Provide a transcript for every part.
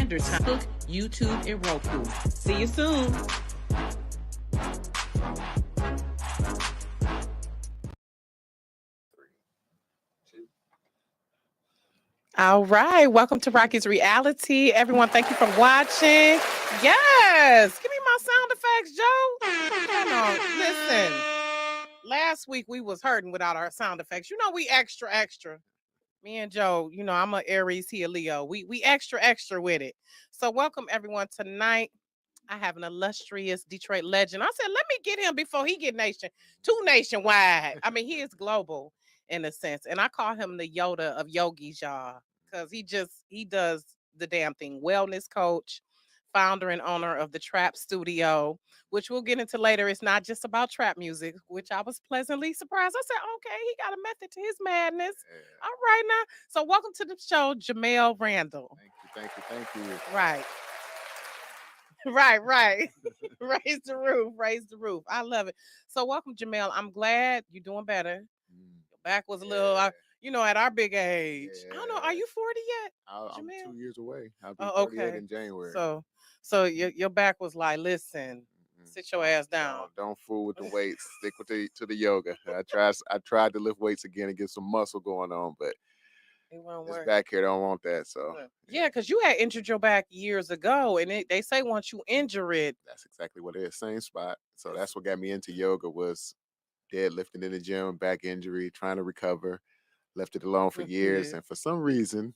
Standard Time, YouTube, and Roku. See you soon. All right, welcome to Rocki's Reality. Everyone, thank you for watching. Yes, give me my sound effects, Joe. Come on, listen. Last week we was hurting without our sound effects. You know we extra. Me and Joe, you know I'm a Aries, he a Leo. We extra with it. So welcome everyone tonight. I have an illustrious Detroit legend. I said, let me get him before he get too nationwide. I mean, he is global in a sense. And I call him the Yoda of yogis, y'all, because he does the damn thing. Wellness coach, founder and owner of the Trap Studio, which we'll get into later. It's not just about trap music, which I was pleasantly surprised. I said, okay, he got a method to his madness. Yeah. All right now. So welcome to the show, Jamal Randall. Thank you. Right. Right. Raise the roof. I love it. So welcome, Jamal. I'm glad you're doing better. Your back was a little, at our big age. Yeah. I don't know. Are you 40 yet? I'm 2 years away. I'll be 38 in January. So your back was like, listen, sit your ass down. Don't fool with the weights. Stick with to the yoga. I tried to lift weights again and get some muscle going on, but it won't this work. back here don't want that. So yeah, because you had injured your back years ago, and they say once you injure it, that's exactly what it is. Same spot. So that's what got me into yoga was deadlifting in the gym, back injury, trying to recover. Left it alone for years, and for some reason,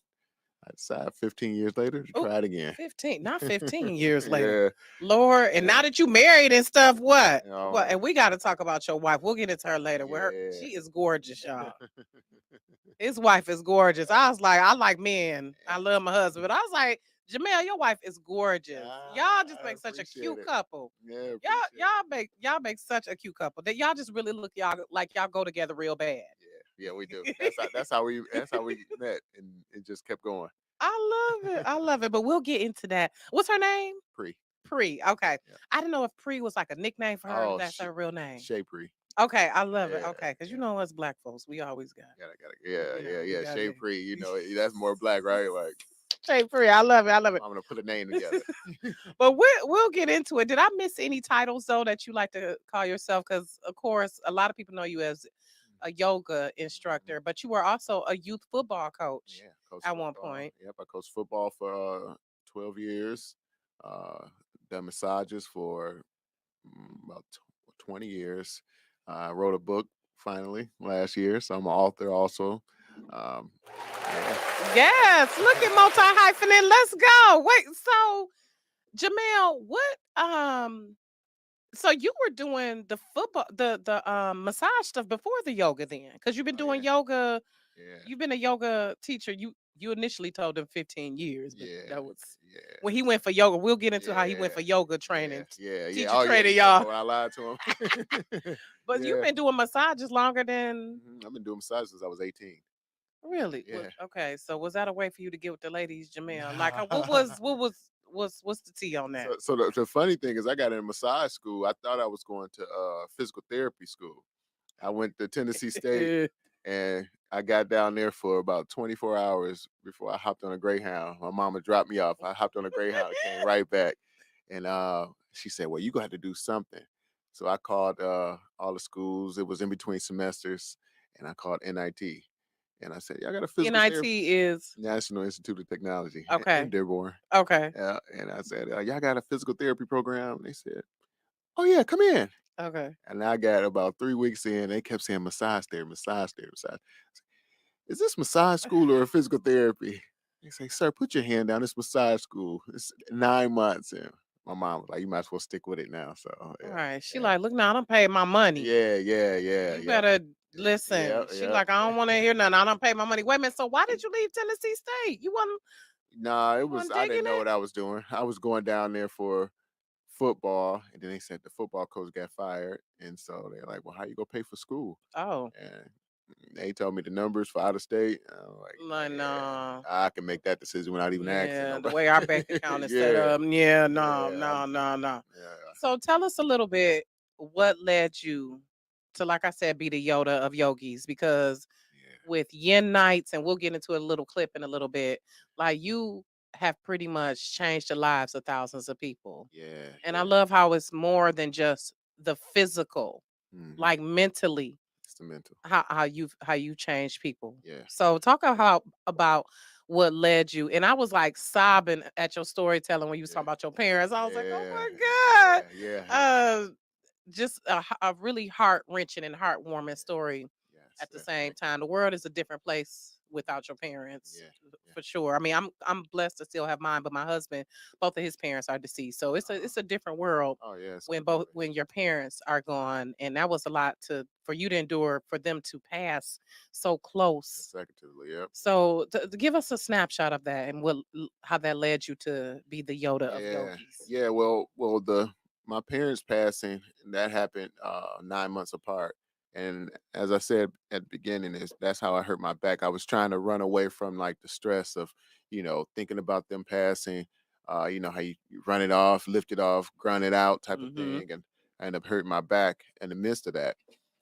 I decided 15 years later to try it again. 15 years later. Yeah. Lord, and now that you married and stuff, what? And we got to talk about your wife. We'll get into her later. She is gorgeous, y'all. His wife is gorgeous. I was like, I like men. I love my husband, but I was like, Jamal, your wife is gorgeous. Y'all just make such a cute couple. Yeah, y'all make such a cute couple that y'all just really look like y'all go together real bad. Yeah, we do. That's how we met, and it just kept going. I love it. But we'll get into that. What's her name? Pre. Okay. Yeah. I didn't know if Pre was like a nickname for her. That's her real name. Shay Pre. Okay, I love it. Okay, because you know us black folks, we always got. Yeah. Shay Pre. You know that's more black, right? Like Shay Pre. I love it. I'm gonna put a name together. But we'll get into it. Did I miss any titles though that you like to call yourself? Because of course, a lot of people know you as a yoga instructor, but you were also a youth football coach at one point. Yep, I coached football for 12 years. Done massages for about 20 years. I wrote a book finally last year, so I'm an author also. Yes, look at multi-hyphenate. Let's go. Wait, so Jamal, what so you were doing the football the massage stuff before the yoga then? Because you've been doing yoga. Yeah. You've been a yoga teacher. You initially told him 15 years, but that was when he went for yoga. We'll get into how he went for yoga training. Teacher training, y'all. I lied to him. But you've been doing massages longer than I've been doing massages since I was 18. Really? Yeah. Okay. So was that a way for you to get with the ladies, Jamal? Like, what's the tea on that? So the funny thing is, I got in massage school. I thought I was going to physical therapy school. I went to Tennessee State, and I got down there for about 24 hours before I hopped on a Greyhound. My mama dropped me off. I hopped on a Greyhound and came right back. And she said, well, you're going to have to do something. So I called all the schools. It was in between semesters, and I called NIT. And I said, y'all got a physical therapy? is National Institute of Technology in Dearborn. Okay. And I said, y'all got a physical therapy program? And they said, oh, yeah, come in. Okay. And I got about 3 weeks in. They kept saying massage therapy. Is this massage school or physical therapy? They say, sir, put your hand down. It's massage school. It's 9 months. And my mom was like, you might as well stick with it now. So, all right. She like, look, now I don't pay my money. Yeah. You better listen. She like, I don't want to hear nothing. I don't pay my money. Wait a minute. So why did you leave Tennessee State? You wasn't. Nah, I didn't know what I was doing. I was going down there for football, and then they said the football coach got fired, and so they're like, well, how you gonna pay for school? Oh. And they told me the numbers for out of state. I'm like, no, I can make that decision without even asking. The way our bank account is set up. No. Yeah. So tell us a little bit what led you to, like I said, be the Yoda of yogis, because with yin nights, and we'll get into a little clip in a little bit, like you have pretty much changed the lives of thousands of people. Yeah, And I yeah. love how it's more than just the physical, Hmm. like mentally, It's the mental. how you change people. Yeah, So talk about what led you. And I was like sobbing at your storytelling when you was yeah, talking about your parents. I was like, oh yeah, my yeah, yeah, God. Just a really heart wrenching and heartwarming yeah. story Yes, at the same thank you. time. The world is a different place without your parents, Yeah, yeah. for sure. I mean, I'm blessed to still have mine, but my husband, both of his parents are deceased, so it's a different world Oh yeah, it's when completely. your parents are gone, and that was a lot to for you to endure, for them to pass so close. Consecutively, yep. So to give us a snapshot of that and how that led you to be the Yoda of Yeah, yogis. yeah. Well, the my parents passing that happened 9 months apart, and as I said at the beginning, is that's how I hurt my back. I was trying to run away from like the stress of, thinking about them passing. How you run it off, lift it off, grunt it out, type of Hmm. thing, and I ended up hurting my back in the midst of that.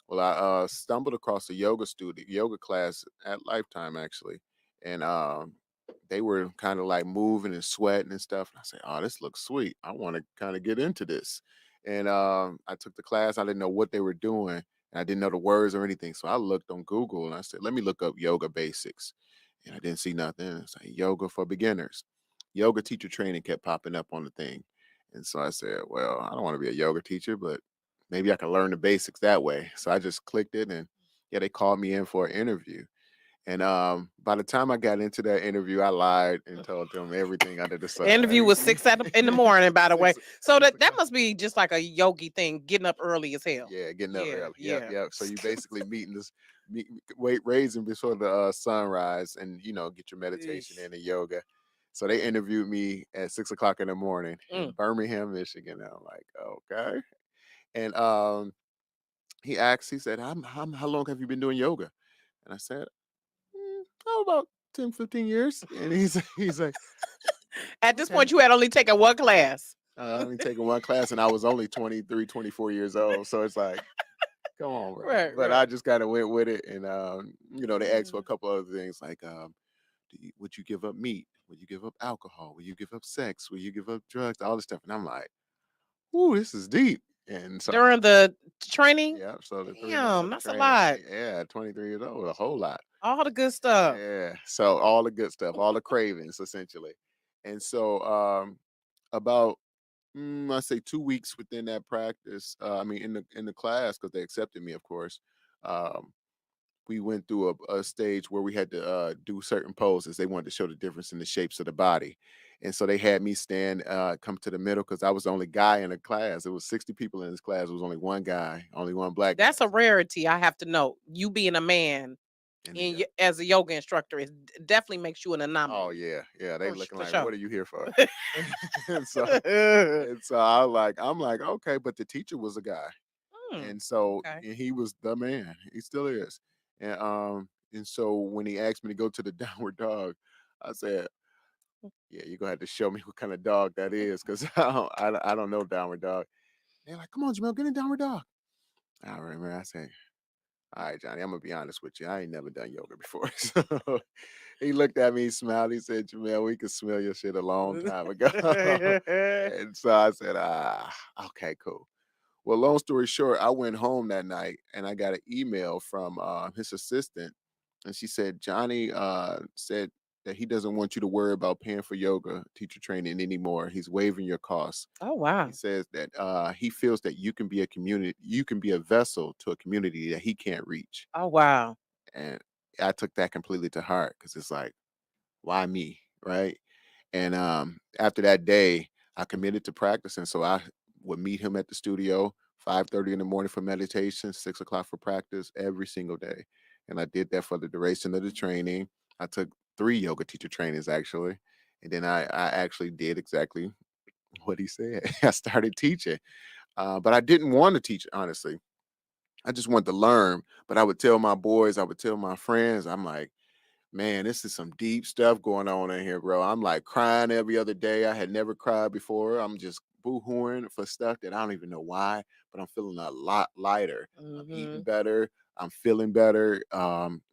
Well, I stumbled across a yoga class at Lifetime actually, and they were kind of like moving and sweating and stuff. And I said, "Oh, this looks sweet. I want to kind of get into this." And I took the class. I didn't know what they were doing, and I didn't know the words or anything. So I looked on Google and I said, "Let me look up yoga basics," and I didn't see nothing. It's like yoga for beginners. Yoga teacher training kept popping up on the thing, and so I said, "Well, I don't want to be a yoga teacher, but maybe I can learn the basics that way." So I just clicked it, and yeah, they called me in for an interview. And by the time I got into that interview, I lied and told them everything under the sun. Interview was Everything. in the morning, by the way. six So six that o'clock. must be just like a yogi thing, getting up early as hell. Yeah, getting up Yeah, early. Yep, yeah. yep. So you basically meeting this, wait, raising before the sunrise, and get your meditation Eesh. and the yoga. So they interviewed me at 6 o'clock in the morning in Mm. Birmingham, Michigan. And I'm like, okay. And he said, how long have you been doing yoga? And I said, oh, about 10, 15 years. And he's like, At this okay. point, you had only taken one class. I only taken one class and I was only 23, 24 years old. So it's like, come on, bro. Right, But right. I just kind of went with it. And, they asked for a Mm. couple other things like, would you give up meat? Would you give up alcohol? Would you give up sex? Would you give up drugs? All this stuff. And I'm like, ooh, this is deep. And so, During the training, yeah, so the 3 months damn, of the that's a training, lot. yeah, 23 years old, a whole lot. All the good stuff. Yeah. So all the good stuff, all the cravings essentially. And so about I say 2 weeks within that practice, I mean in the class, because they accepted me, of course. Um, we went through a stage where we had to do certain poses. They wanted to show the difference in the shapes of the body. And so they had me stand, come to the middle because I was the only guy in the class. It was 60 people in this class. It was only one guy, only one black guy That's a rarity. I have to know. You being a man in the as a yoga instructor, it definitely makes you an Oh anomaly. yeah, yeah. They looking For like, sure. what are you here for? and so and so I'm like, okay, but the teacher was a guy. Hmm, And so okay. and he was the man. He still is. And so when he asked me to go to the downward dog, I said, "Yeah, you're gonna have to show me what kind of dog that is, because I don't know downward dog." They're like, "Come on, Jamal, get in downward dog." I remember I said, "All right, Johnny, I'm gonna be honest with you. I ain't never done yoga before." So he looked at me, smiled. He said, "Jamel, we could smell your shit a long time ago." And so I said, okay, cool. Well, long story short, I went home that night and I got an email from his assistant, and she said Johnny said that he doesn't want you to worry about paying for yoga teacher training anymore. He's waiving your costs. Oh He wow. says that he feels that you can be a vessel to a community that he can't reach. Oh wow. And I took that completely to heart because it's like, why me, right? And after that day, I committed to practicing. So I would meet him at the studio 5:30 in the morning for meditation, 6 o'clock for practice every single day. And I did that for the duration of the training. I took 3 yoga teacher trainings actually. And then I actually did exactly what he said. I started teaching. But I didn't want to teach, honestly. I just wanted to learn. But I would tell my boys, I would tell my friends, I'm like, man, this is some deep stuff going on in here, bro. I'm like crying every other day. I had never cried before. I'm just boo-hooing for stuff that I don't even know why, but I'm feeling a lot lighter. I'm eating Hmm. better. I'm feeling better.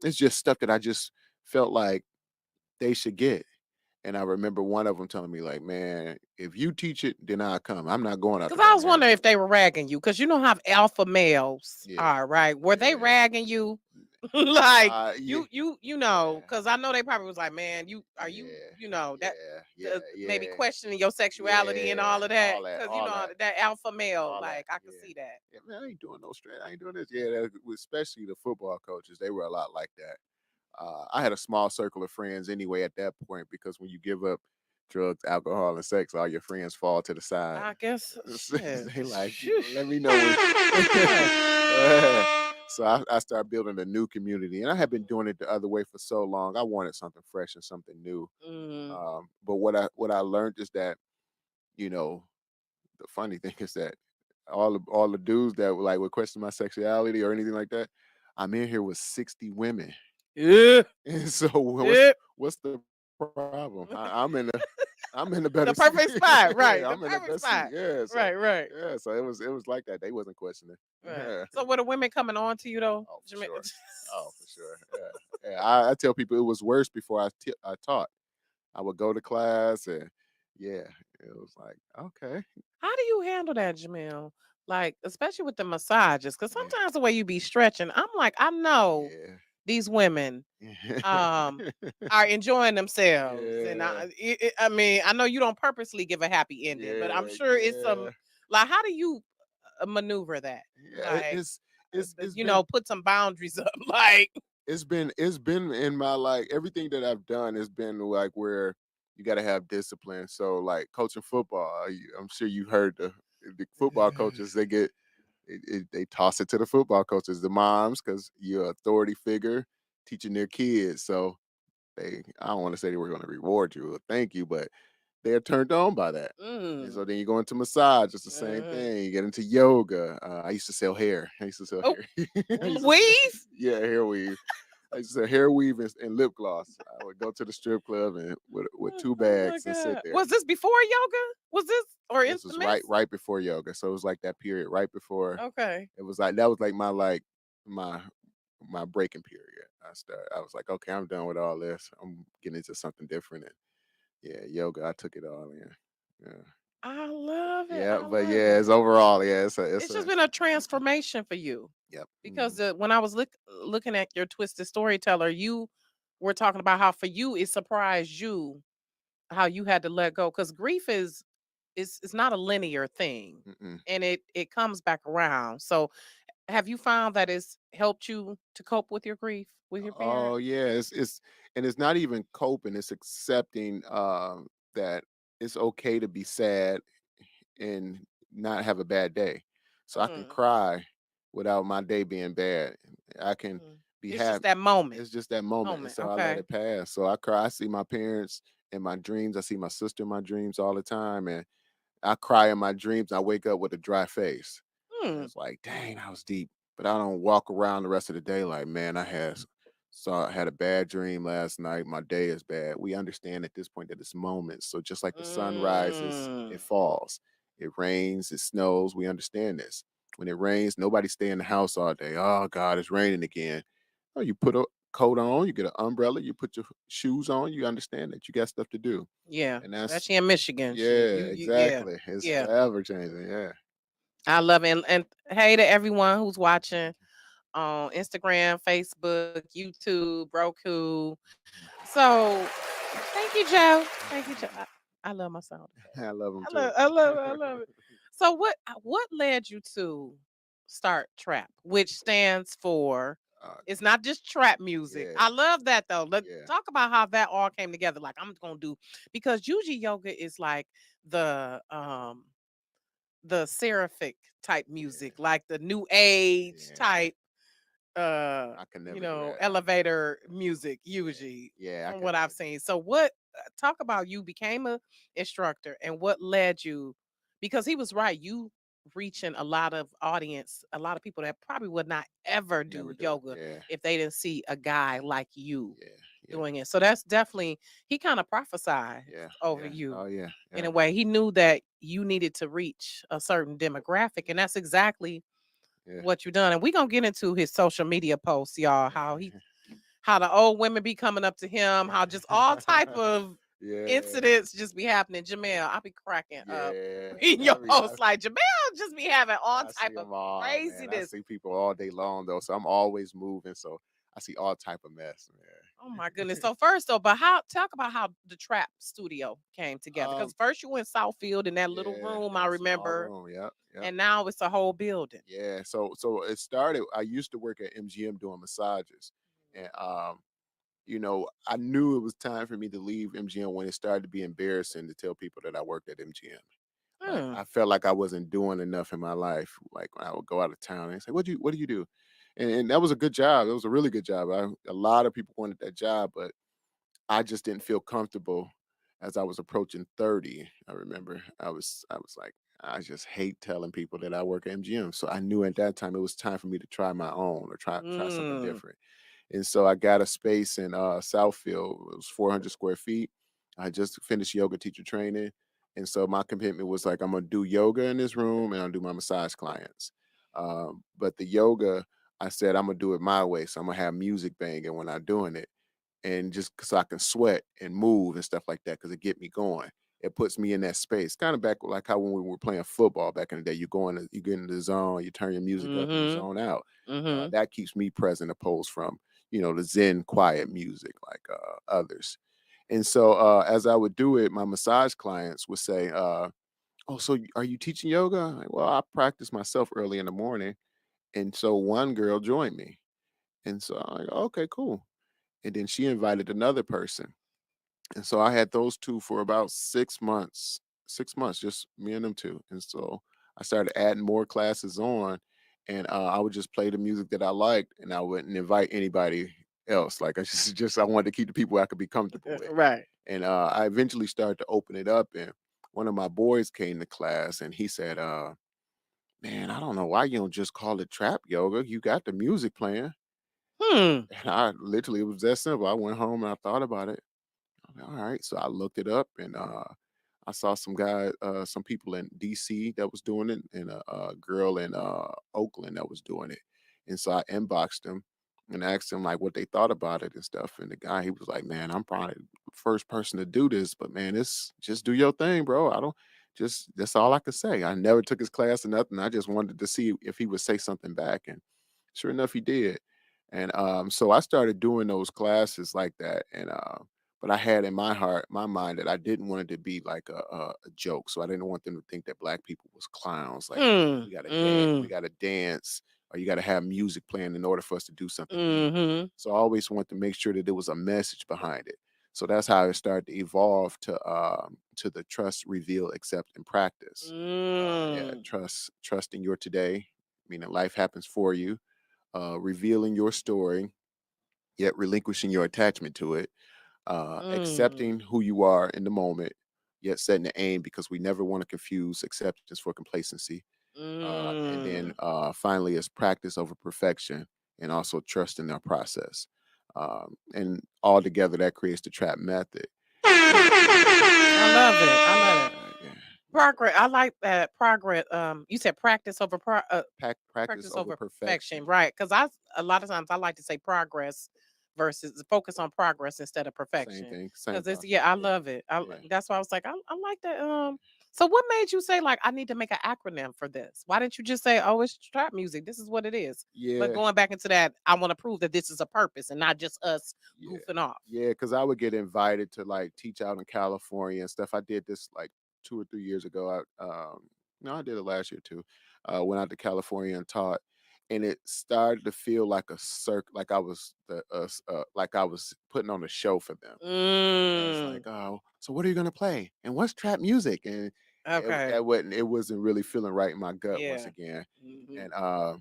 It's just stuff that I just felt like they should get. And I remember one of them telling me like, "Man, if you teach it, then I'll come. I'm not going out to Because I was Birmingham." wondering if they were ragging you, because you know how alpha males Yeah, are, right? Were they yeah. ragging you? Like Yeah, you know, yeah, because I know they probably was like, man, you are you yeah, you know that yeah, yeah, maybe yeah, questioning your sexuality and yeah. all of that, because you All know that, that alpha male, all that. like I could Yeah, see that. yeah. Man, I ain't doing no straight. I ain't doing this. Yeah, that, especially the football coaches, they were a lot like that. I had a small circle of friends anyway at that point because when you give up drugs, alcohol, and sex, all your friends fall to the side. I guess shit. They like, Phew. let me know when. Yeah. So I started building a new community, and I had been doing it the other way for so long. I wanted something fresh and something new. Mm. But what I learned is that, you know, the funny thing is that all the dudes that like would question my sexuality or anything like that, I'm in here with 60 women. Yeah. And so Yeah. what's the problem? I'm in the better seat. The perfect spot, Yeah, right? I'm The in the perfect best seat. spot, Yeah, right? Right. so it was like that. They wasn't questioning. Right. Yeah. So were the women coming on to you though? Oh, for sure. Oh, for sure. Yeah. Yeah. I tell people it was worse before I taught. I would go to class and yeah, it was like, okay. How do you handle that, Jamil? Like, especially with the massages, because Yeah. sometimes the way you be stretching, I'm like, I know Yeah. these women Yeah. um are enjoying themselves, and Yeah. I mean, I know you don't purposely give a happy ending, but I'm Yeah. sure it's some Yeah. like, how do you maneuver that? Yeah. Like, It's you been know, put some boundaries up, like. it's been in my like everything that I've done has been like where you got to have discipline. So like coaching football, I'm sure you heard the football coaches they toss it to the football coaches, the moms, because you're an authority figure teaching their kids. So I don't want to say they were going to reward you or thank you, but they're turned on by that. And so Mm. then you go into massage, it's the same Uh, thing. You get into yoga. I used to sell hair. I used to sell oh, hair. I used to sell, weave. yeah, hair weave. I used to sell hair weave and lip gloss. I would go to the strip club and with two Oh my bags and sit god, there. was this before yoga? Was this or in This the was right midst? right before yoga, so it was like that period right before. Okay. It was like that was like my my breaking period. I was like, okay, I'm done with all this. I'm getting into something different. And yeah, yoga, I took it all in. Yeah. I love it. Yeah, I but love yeah, it. it's overall, yeah, it's It's a just been a transformation for you, yep. because when I was looking at your twisted storyteller, you were talking about how for you it surprised you how you had to let go, because grief is it's not a linear thing, Mm-mm. and it comes back around. So have you found that it's helped you to cope with your grief with your parent? Oh yeah, it's and it's not even coping, it's accepting that it's okay to be sad and not have a bad day. So I can Mm, cry without my day being bad. I can mm. be It's just happy. that moment. It's just that moment. And Moment. so I let Okay. it pass. So I cry. I see my parents in my dreams. I see my sister in my dreams all the time. And I cry in my dreams. I wake up with a dry face. And Hmm. it's like, dang, I was deep. But I don't walk around the rest of the day like, man, I had a bad dream last night. My day is bad. We understand at this point that it's moments. So just like the sun rises, it Mm. falls. It rains, it snows. We understand this. When it rains, nobody stay in the house all day. Oh God, it's raining again. Oh, you put a coat on, you get an umbrella, you put your shoes on, you understand that you got stuff to do. Yeah, And that's especially in Michigan. Shit. yeah, Yeah. exactly. It's Yeah. forever changing. Yeah. I love it. And hey to everyone who's watching on Instagram, Facebook, YouTube, Roku. So thank you, Joe. Thank you, Joe. I love my sound effects. I love them I too. love, I love it. I love it. So what led you to start trap, which stands for, uh, it's not just trap music. yeah, I love that though. Let's yeah, talk about how that all came together. Like I'm gonna do, because Yuji yoga is like the the seraphic type yeah, music, like the new age yeah. type I can never do that. elevator music Yeah, usually, yeah. I from could what never I've do seen. So what, talk about, you became a instructor and what led you, because he was right, you reaching a lot of audience, a lot of people that probably would not ever that. Never do do it. yoga Yeah, if they didn't see a guy like you yeah, yeah, doing it. So that's definitely, he kind of prophesied yeah, over yeah. you. Oh yeah, In yeah, a way, he knew that you needed to reach a certain demographic, and that's exactly yeah. what you done. And we gonna get into his social media posts, y'all. How the old women be coming up to him, how just all type of Yeah, incidents just be happening. Jamel, I be cracking up yeah. reading your I mean, posts like Jamel just be having all I type see of them all, man. I craziness. see people all day long though, so I'm always moving. So I see all type of mess, Oh my goodness. So first though, but how talk about how the trap studio came together. man. Because first you went Southfield in that little Yeah, room, in I a small remember, room. Yep, yep. and now it's a whole building. Yeah. So it started. I used to work at MGM doing massages, and I knew it was time for me to leave MGM when it started to be embarrassing to tell people that I worked at MGM. Like Hmm. I felt like I wasn't doing enough in my life. Like when I would go out of town and say, What do you do?" And that was a good job. It was a really good job. A lot of people wanted that job, but I just didn't feel comfortable as I was approaching 30. I remember I was like, I just hate telling people that I work at MGM. So I knew at that time it was time for me to try my own or try something Mm. different. And so I got a space in Southfield. It was 400 square feet. I just finished yoga teacher training. And so my commitment was like, I'm gonna do yoga in this room and I'll do my massage clients. But the yoga, I said I'm gonna do it my way. So I'm gonna have music banging when I'm doing it, and just so I can sweat and move and stuff like that because it get me going. It puts me in that space, kind of back like how when we were playing football back in the day. You get in the zone, you turn your music up, and you Mm-hmm. zone out. Mm-hmm. That keeps me present, opposed from the Zen quiet music like others. And so as I would do it, my massage clients would say, "Oh, so are you teaching yoga?" I'm like, well, I practice myself early in the morning, and so one girl joined me, and so I'm like, "Okay, cool." And then she invited another person. And so I had those two for about 6 months, 6 months, just me and them two. And so I started adding more classes on, and I would just play the music that I liked, and I wouldn't invite anybody else. Like I just I wanted to keep the people I could be comfortable with. Right. And I eventually started to open it up, and one of my boys came to class, and he said, "Man, I don't know why you don't just call it trap yoga. You got the music playing." Hmm. And I literally, it was that simple. I went home and I thought about it. All right. So I looked it up, and I saw some people in DC that was doing it, and a girl in Oakland that was doing it. And so I inboxed them and asked them like what they thought about it and stuff. And the guy, he was like, "Man, I'm probably the first person to do this, but man, it's just do your thing, bro. I don't just That's all I could say. I never took his class or nothing. I just wanted to see if he would say something back." And sure enough, he did. And so I started doing those classes like that. And but I had in my mind that I didn't want it to be like a joke. So I didn't want them to think that black people was clowns. Like Hmm. we Mm. gotta dance, or you gotta have music playing in order for us to do something deep. Mm-hmm. So I always wanted to make sure that there was a message behind it. So that's how it started to evolve to the trust, reveal, accept, and practice. Yeah, Mm. trust in your today, meaning life happens for you. Revealing your story, yet relinquishing your attachment to it, Mm. accepting who you are in the moment, yet setting the aim because we never want to confuse acceptance for complacency. And then Mm. finally, is practice over perfection and also trust in our process. And all together, that creates the trap method. And I love it. I love it. yeah, Progress. I like that progress. You said practice practice over over perfection. perfection, right? Because a lot of times I like to say progress versus focus on progress instead of Same perfection. thing, same Because it's thought. yeah, I Yeah, love it. yeah, That's why I was like, I like that. So what made you say like I need to make an acronym for this? Why didn't you just say, oh, it's trap music? This is what it is. But yeah. going back into that, I want to prove that this is a purpose and not just us Yeah. goofing off. Yeah, because I would get invited to like teach out in California and stuff. I did this like 2 or 3 years ago. No, I did it last year too. Went out to California and taught, and it started to feel like a like I was like I was putting on a show for them. And it's like, Mm, oh, so what are you gonna play? And what's trap music? And okay. it wasn't really feeling right in my gut once Yeah. again. Hmm.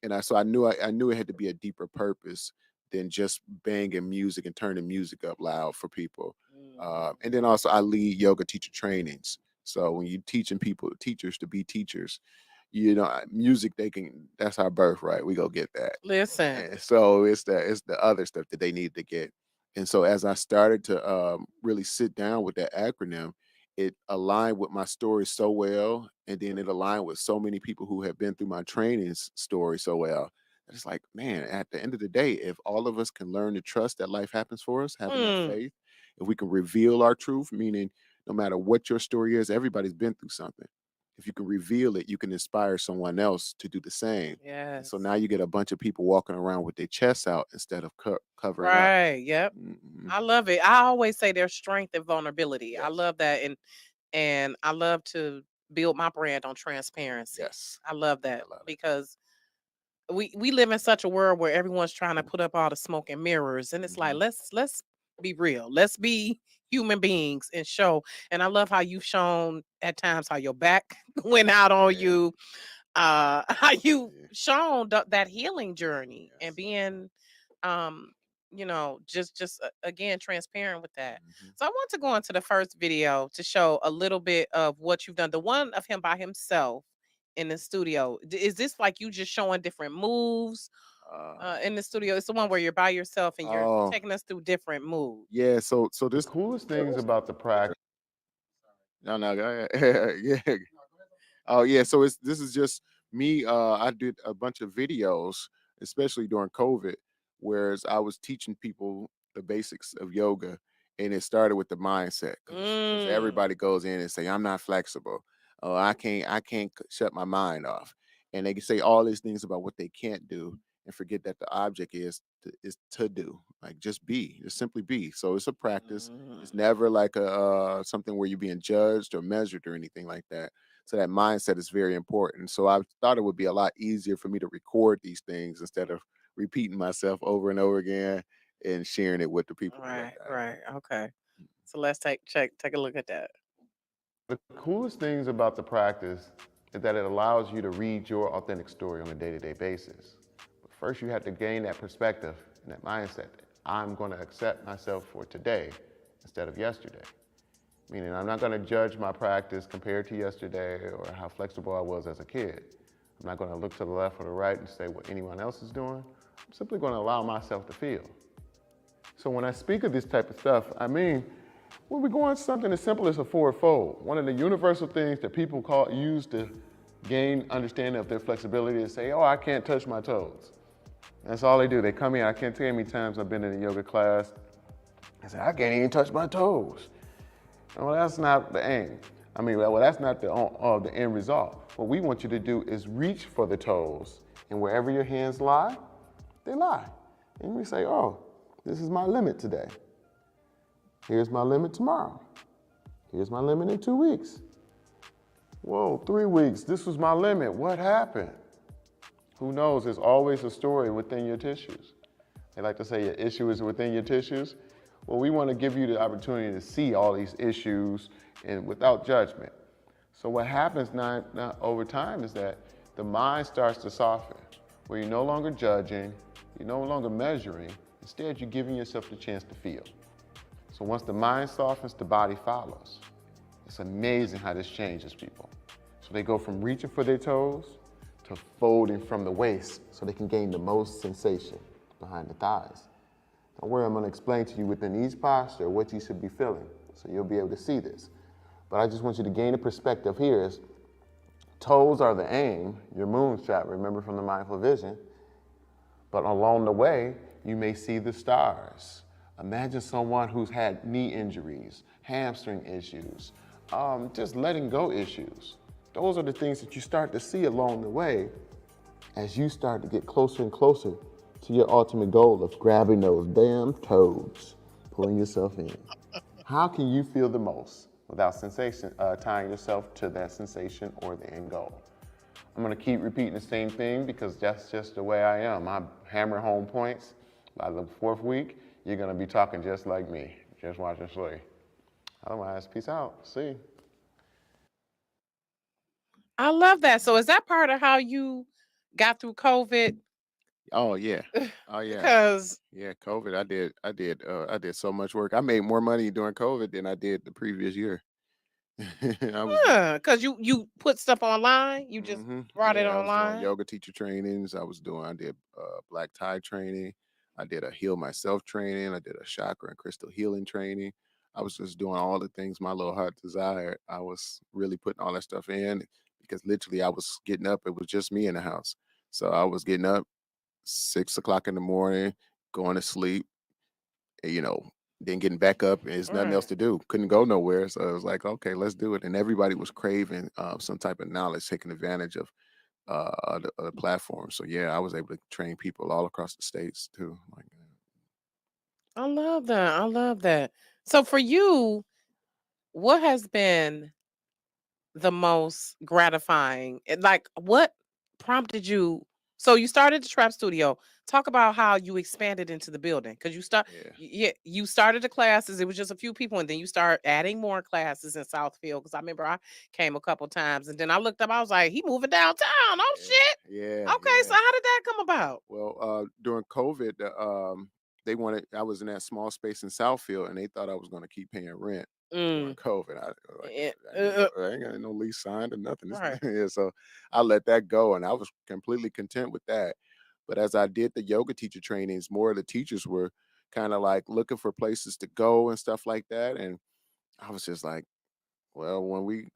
And so I knew it had to be a deeper purpose than just banging music and turning music up loud for people. And then Hmm. also I lead yoga teacher trainings. So when you teaching teachers to be teachers, music that's our birthright. We go get that. Listen. And so it's the other stuff that they need to get. And so as I started to really sit down with that acronym, it aligned with my story so well, and then it aligned with so many people who have been through my trainings story so well. It's like, man, at the end of the day, if all of us can learn to trust that life happens for us, having that Mm. faith, If we can reveal our truth, meaning no matter what your story is, everybody's been through something. If you can reveal it, you can inspire someone else to do the same. And so Yes. now you get a bunch of people walking around with their chests out instead of covering up. Right. Yep. Mhm. I love it. I always say there's strength and vulnerability. I Yes. love that. And I love to build my brand on transparency. Yes. I love I that love it. because we live in such a world where everyone's trying to put up all the smoke and mirrors, and it's like Mhm. let's be real, let's be human beings and show. And I love how you've shown at times how your back went out on Yeah. you, how you Yeah. shown that healing journey and Yes. being um just again transparent with that. Mhm. So I want to go into the first video to show a little bit of what you've done, the one of him by himself in the studio. Is this like you just showing different moves Uh, in the studio? It's the one where you're by yourself and you're oh, taking us through different moves. yeah. So The this coolest things about the practice. no, no, go ahead. Yeah. Oh yeah, so this is just me. I did a bunch of videos, especially during COVID, whereas I was teaching people the basics of yoga, and it started with the mindset because Mm. everybody goes in and say I'm not flexible. Oh, I can't shut my mind off, and they can say all these things about what they can't do, and forget that the object is to do. Like just simply be. So it's a practice. Mm. It's never like a something where you're being judged or measured or anything like that. So that mindset is very important. So I thought it would be a lot easier for me to record these things instead of repeating myself over and over again and sharing it with the people who look Right, at it. right, okay. So let's take a look at that. The coolest things about the practice is that it allows you to read your authentic story on a day-to-day basis. But first, you have to gain that perspective and that mindset. I'm going to accept myself for today instead of yesterday. Meaning, I'm not going to judge my practice compared to yesterday or how flexible I was as a kid. I'm not going to look to the left or the right and say what anyone else is doing. I'm simply going to allow myself to feel. So when I speak of this type of stuff, I mean, when we go on something as simple as a forward fold, one of the universal things that people use to gain understanding of their flexibility is say, oh, I can't touch my toes. That's all they do. They come in, I can't tell you how many times I've been in a yoga class, I say, I can't even touch my toes. Well, that's not the aim. I mean, well, that's not the end result. What we want you to do is reach for the toes, and wherever your hands lie, they lie. And we say, oh, this is my limit today. Here's my limit tomorrow. Here's my limit in 2 weeks. Whoa, 3 weeks, this was my limit. What happened? Who knows? There's always a story within your tissues. They like to say your issue is within your tissues. Well, we want to give you the opportunity to see all these issues and without judgment. So what happens now over time is that the mind starts to soften, where you're no longer judging, you're no longer measuring. Instead, you're giving yourself the chance to feel. So once the mind softens, the body follows. It's amazing how this changes people. So they go from reaching for their toes to folding from the waist so they can gain the most sensation behind the thighs. Don't worry, I'm going to explain to you within each posture what you should be feeling, so you'll be able to see this. But I just want you to gain a perspective here is toes are the aim, your moonshot, remember from the mindful vision. But along the way, you may see the stars. Imagine someone who's had knee injuries, hamstring issues, just letting go issues. Those are the things that you start to see along the way as you start to get closer and closer to your ultimate goal of grabbing those damn toes, pulling yourself in. How can you feel the most without tying yourself to that sensation or the end goal? I'm gonna keep repeating the same thing because that's just the way I am. I hammer home points. By the 4th week, you're gonna be talking just like me. Just watch and see. Otherwise, peace out. See. I love that. So is that part of how you got through COVID? Oh yeah. Oh yeah. Because Yeah, COVID. I did so much work. I made more money during COVID than I did the previous year. I was because you put stuff online, you just brought it Yeah, I was doing online. yoga teacher trainings. I did black tie training. I did a heal myself training. I did a chakra and crystal healing training. I was just doing all the things my little heart desired. I was really putting all that stuff in because literally I was getting up. It was just me in the house. So I was getting up 6 o'clock in the morning, going to sleep, you know, then getting back up, and there's nothing else Right. to do. Couldn't go nowhere, so it was like, okay, let's do it. And everybody was craving some type of knowledge, taking advantage of the platform. So yeah, I was able to train people all across the states too. Like, I love that. I love that. So for you, what has been the most gratifying? Like, what prompted you? So you started the trap studio. Talk about how you expanded into the building because yeah, yeah, you started the classes. It was just a few people, and then you start adding more classes in Southfield. Because I remember I came a couple times, and then I looked up. I was like, he moving downtown. Oh yeah, shit. yeah, Okay, so yeah. how did that come about? Well, during COVID, they wanted. I was in that small space in Southfield, and they thought I was going to keep paying rent during Mm, COVID. I like, eh, I ain't got no lease signed or nothing. right. Yeah, so I let that go, and I was completely content with that. But as I did the yoga teacher trainings, more of the teachers were kind of like looking for places to go and stuff like that, and I was just like, well,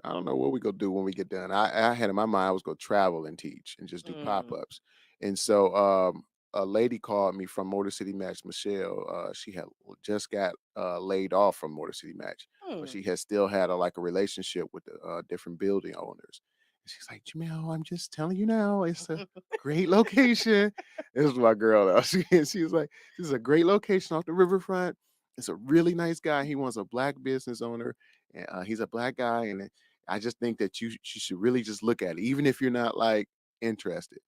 I don't know what we gonna do when we get done. I had in my mind I was gonna travel and teach and just do pop Mm, ups. And so a lady called me from Motor City Match, Michelle. She had just got laid off from Motor City Match, but mm. she had still had a relationship with the different building owners. And she's like, Jamel, I'm just telling you now, it's a great location. This is my girl. Though. She's like, this is a great location off the riverfront. It's a really nice guy. He wants a black business owner, he's a black guy, and I just think that you should really just look at it, even if you're not like interested.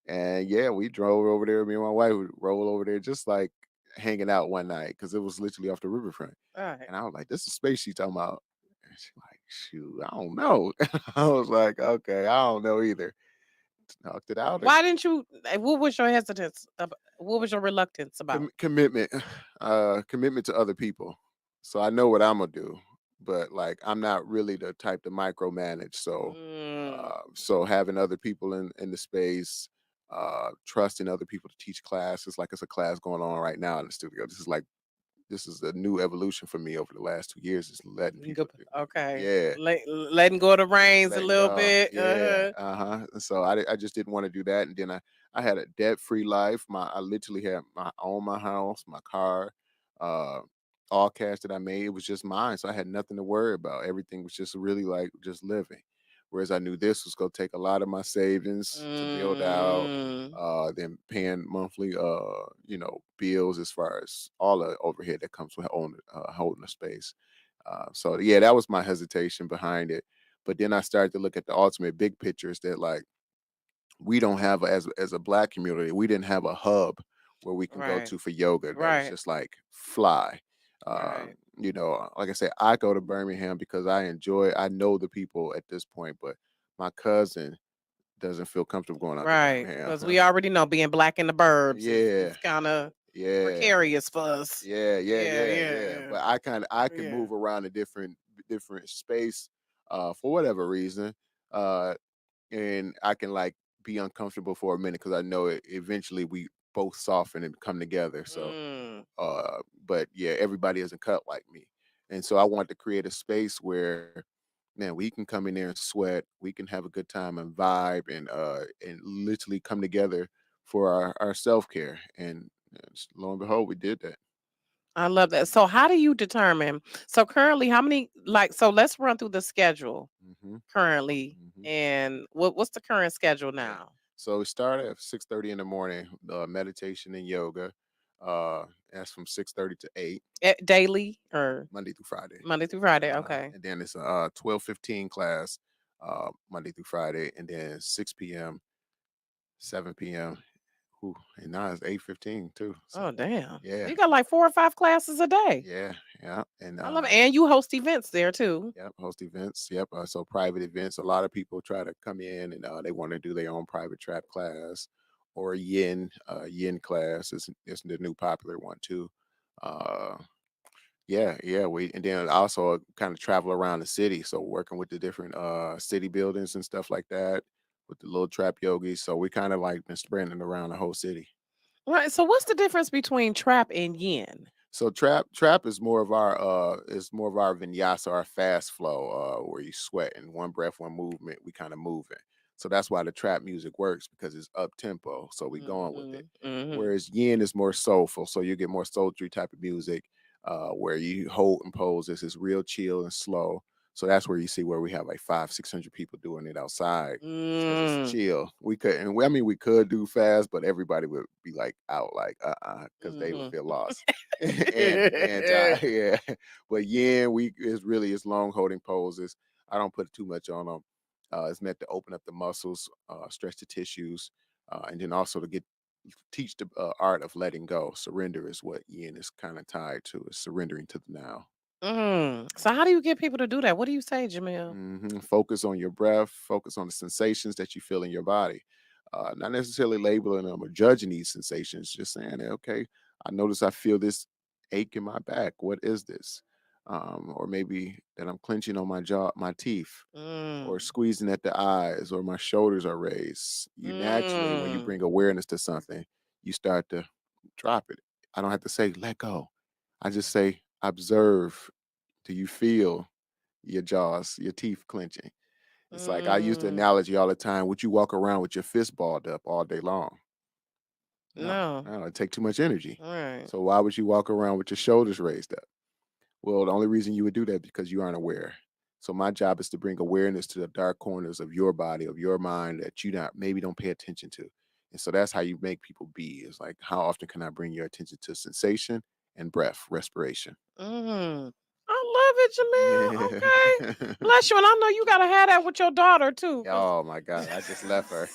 And yeah, we drove over there. Me and my wife would roll over there, just like hanging out one night because it was literally off the riverfront. All right. And I was like, "This is space she talking about." And she's like, "Shoot, I don't know." I was like, "Okay, I don't know either." Knocked it out and Why didn't you? What was your hesitance? What was your reluctance about? commitment, commitment to other people. So I know what I'm gonna do, but like I'm not really the type to micromanage. So, Mm, so having other people in the space, trusting other people to teach classes, like it's a class going on right now in the studio. This is a new evolution for me over the last 2 years. Is letting you go- people do, okay, yeah, letting go of the reins a letting little go. bit. Yeah, uh-huh. So I just didn't want to do that. And then I had a debt-free life. I literally had my own my house, my car, uh, all cash that I made. It was just mine. So I had nothing to worry about. Everything was just really like just living. Whereas I knew this was gonna take a lot of my savings to build out, Mm, then paying monthly bills as far as all the overhead that comes with holding a space. So yeah, that was my hesitation behind it. But then I started to look at the ultimate big pictures that like we don't have as a black community, we didn't have a hub where we can go right, to for yoga that was right, just like fly. right. Like I said, I go to Birmingham because I know the people at this point, but my cousin doesn't feel comfortable going out to Right, Birmingham. because we already know being black in the burbs is Yeah, kind of yeah. precarious for us. Yeah, yeah, Yeah. yeah, But I can yeah. move around a different space for whatever reason. Uh and I can like be uncomfortable for a minute because I know eventually we both soften and come together. So Mm. but yeah, everybody isn't cut like me. And so I want to create a space where man, we can come in there and sweat, we can have a good time and vibe and literally come together for our self-care. And lo and behold, we did that. I love that. So how do you determine? So currently, how many so let's run through the schedule Hmm. currently Hmm. and what's the current schedule Yeah. now? So we start at 6:30 in the morning, meditation and yoga. That's from 6:30 to 8, Daily or Monday through Friday. Monday through Friday? Okay. And then it's a 12:15 class, Monday through Friday, and then 6 p.m., 7 p.m. Ooh, and now it's 8:15 too. So Oh damn. So yeah, you got like 4 or 5 classes a day. yeah, yeah. And I love it. And you host events there too. yep, host events. Yep. So private events. A lot of people try to come in and they want to do their own private trap class or yin class is the new popular one too. Uh, yeah, yeah. We and then also kind of travel around the city. So working with the different city buildings and stuff like that with the little trap yogis. So we kind of like been spreading it around the whole city. Right. So what's the difference between trap and yin? So trap is more of our vinyasa, our fast flow, where you sweat in one breath, one movement, we kind of moving. So that's why the trap music works because it's up tempo. So we going with it. Hmm. Hmm. Whereas yin is more soulful, so you get more sultry type of music. where you hold and pose. This is real chill and slow. So that's where you see where we have like 500-600 people doing it outside. Because it's chill. We couldn't. I mean, we could do fast, but everybody would be like out, like because they would feel lost. and yeah, but yin, it's long holding poses. I don't put too much on them. It's meant to open up the muscles, stretch the tissues, and then also to teach the art of letting go. Surrender is what yin is kind of tied to. Is surrendering to the now. So how do you get people to do that? What do you say, Jamil? Focus on your breath. Focus on the sensations that you feel in your body. Not necessarily labeling them or judging these sensations. Just saying, okay, I notice I feel this ache in my back. What is this? Or maybe that I'm clenching on my jaw, my teeth, or squeezing at the eyes, or my shoulders are raised. You naturally, when you bring awareness to something, you start to drop it. I don't have to say let go. I just say observe. Do you feel your jaws, your teeth clenching? It's like I use the analogy all the time. Would you walk around with your fist balled up all day long? No. It'd take too much energy. Right. So why would you walk around with your shoulders raised up? Well, the only reason you would do that is because you aren't aware. So my job is to bring awareness to the dark corners of your body, of your mind that you maybe don't pay attention to. And so that's how you make people be. It's like, how often can I bring your attention to sensation and breath, respiration? I love it, Jamil. Okay. Bless you. And I know you gotta have that with your daughter too. Oh my God. I just left her.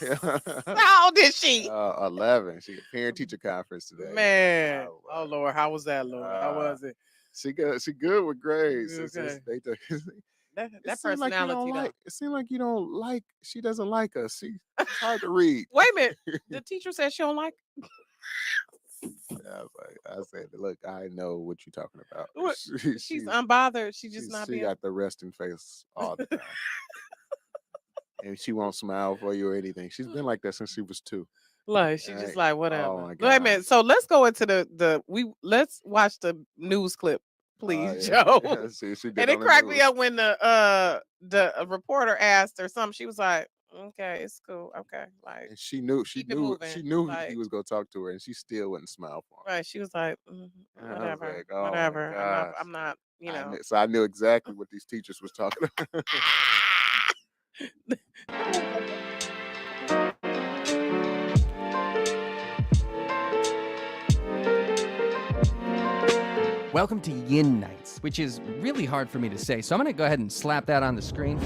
How old is she? 11. She had parent teacher conference today. Man. Oh Lord. How was that, Lord? How was it? She good with grades. Okay. That It personality though. it seemed like you don't like, she doesn't like us. It's hard to read. Wait a minute. The teacher said she don't like. I said, look, I know what you're talking about. What? She's unbothered. She got the resting face all the time. And she won't smile for you or anything. She's been like that since she was 2. Like she just like whatever. Oh my Wait a minute. God. So let's go into let's watch the news clip, please, Joe. She did And it on the cracked me news. up when the reporter asked her something. She was like, "Okay, it's cool. Okay." Like And she knew keep it moving. Like, he was gonna talk to her, and she still wouldn't smile for him. right. She was like, And I was whatever, like, oh my whatever. gosh. I'm not, you know. So I knew exactly what these teachers was talking about. Welcome to Yin Nights, which is really hard for me to say, so I'm going to go ahead and slap that on the screen.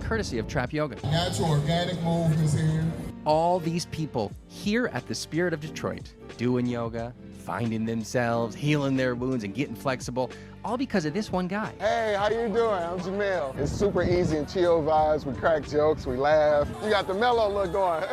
Courtesy of Trap Yoga. Natural organic movements here. All these people here at the Spirit of Detroit doing yoga, finding themselves, healing their wounds, and getting flexible, all because of this one guy. Hey, how you doing? I'm Jamal. It's super easy and chill vibes. We crack jokes, we laugh. You got the mellow look going.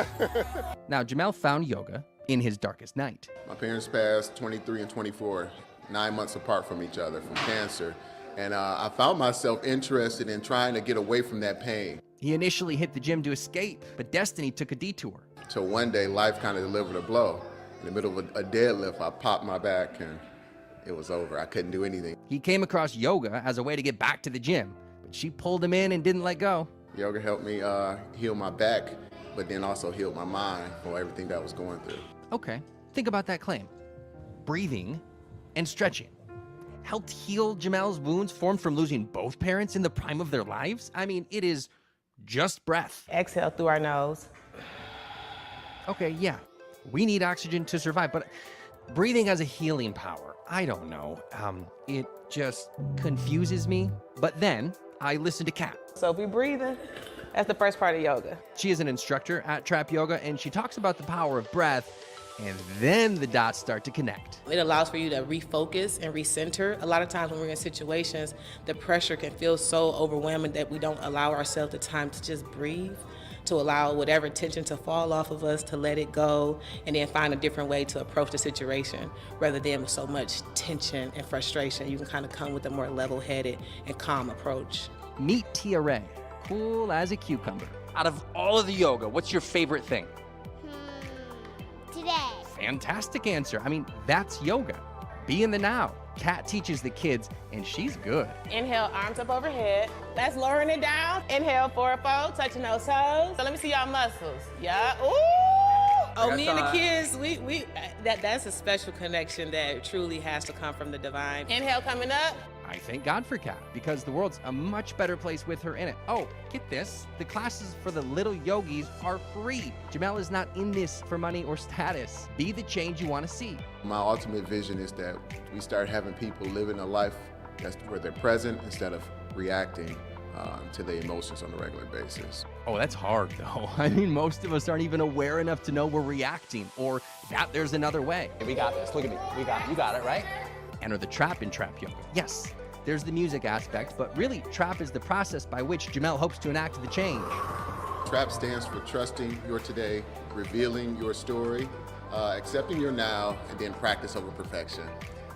Now, Jamal found yoga in his darkest night. My parents passed 23 and 24, 9 months apart from each other from cancer. And I found myself interested in trying to get away from that pain. He initially hit the gym to escape, but destiny took a detour. Till one day, life kind of delivered a blow. In the middle of a deadlift, I popped my back and it was over. I couldn't do anything. He came across yoga as a way to get back to the gym, but she pulled him in and didn't let go. Yoga helped me heal my back, but then also healed my mind for everything that I was going through. Okay, think about that claim. Breathing and stretching helped heal Jamal's wounds formed from losing both parents in the prime of their lives? I mean, it is just breath. Exhale through our nose. Okay, yeah, we need oxygen to survive, but breathing has a healing power. I don't know. It just confuses me. But then I listened to Kat. So if we breathing, that's the first part of yoga. She is an instructor at Trap Yoga, and she talks about the power of breath, and then the dots start to connect. It allows for you to refocus and recenter. A lot of times when we're in situations, the pressure can feel so overwhelming that we don't allow ourselves the time to just breathe, to allow whatever tension to fall off of us, to let it go, and then find a different way to approach the situation rather than with so much tension and frustration. You can kind of come with a more level-headed and calm approach. Meet Tia Ray, cool as a cucumber. Out of all of the yoga, what's your favorite thing? Today. Fantastic answer. I mean, that's yoga. Be in the now. Kat teaches the kids, and she's good. Inhale, arms up overhead. Let's lowering it down. Inhale, forward fold, touching those toes. So let me see y'all muscles. Yeah, ooh! Oh, me and the kids, we that's a special connection that truly has to come from the divine. Inhale coming up. I thank God for Kat because the world's a much better place with her in it. Oh, get this. The classes for the little yogis are free. Jamal is not in this for money or status. Be the change you want to see. My ultimate vision is that we start having people living a life that's where they're present instead of reacting to their emotions on a regular basis. Oh, that's hard though. I mean, most of us aren't even aware enough to know we're reacting or that there's another way. We got this. Look at me. You got it, right? Enter the trap in trap yoga. Yes, there's the music aspect, but really, trap is the process by which Jamal hopes to enact the change. TRAP stands for trusting your today, revealing your story, accepting your now, and then practice over perfection.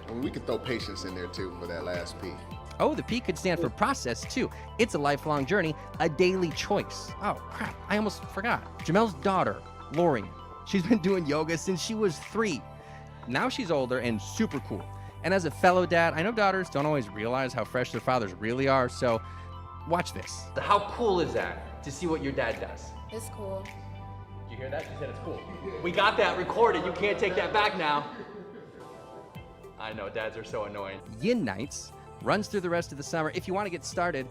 And we can throw patience in there too for that last P. Oh, the P could stand for process too. It's a lifelong journey, a daily choice. Oh, crap, I almost forgot. Jamal's daughter, Lori, she's been doing yoga since she was 3. Now she's older and super cool. And as a fellow dad, I know daughters don't always realize how fresh their fathers really are, so watch this. How cool is that to see what your dad does? It's cool. Did you hear that? She said it's cool. We got that recorded. You can't take that back now. I know, dads are so annoying. Yin Nights runs through the rest of the summer. If you want to get started,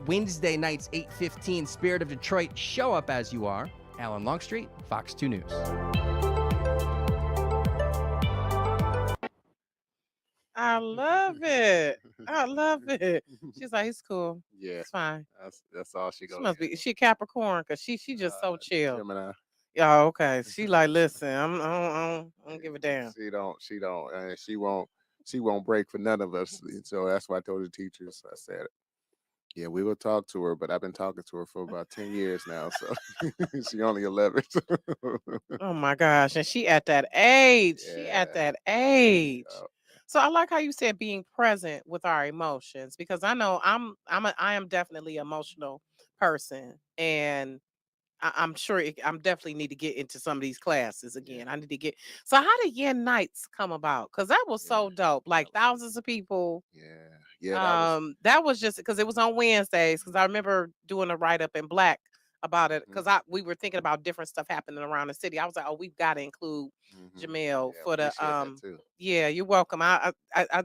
Wednesday nights, 8:15, Spirit of Detroit, show up as you are. Alan Longstreet, Fox 2 News. I love it. I love it. She's like, it's cool. Yeah, It's fine. that's all she She goes. must be. She Capricorn because she just so chill. Gemini. Yeah. Okay. She like, listen. I don't give a damn. She don't, and she won't break for none of us. So that's why I told the teachers. I said, yeah, we will talk to her, but I've been talking to her for about 10 years now, so she only 11. Oh my gosh. And she at that age. She at Yeah. that age. Yeah. So I like how you said being present with our emotions because I know I am definitely an emotional person and I'm sure I'm definitely need to get into some of these classes again. I need to get. So how did Yen Nights come about? Because that was so dope. Like thousands of people. Yeah, That was just because it was on Wednesdays. Because I remember doing a write up in Black about it. Because we were thinking about different stuff happening around the city. I was like, oh, we've got to include Jamel Yeah, for the appreciate that too. Yeah, you're welcome. I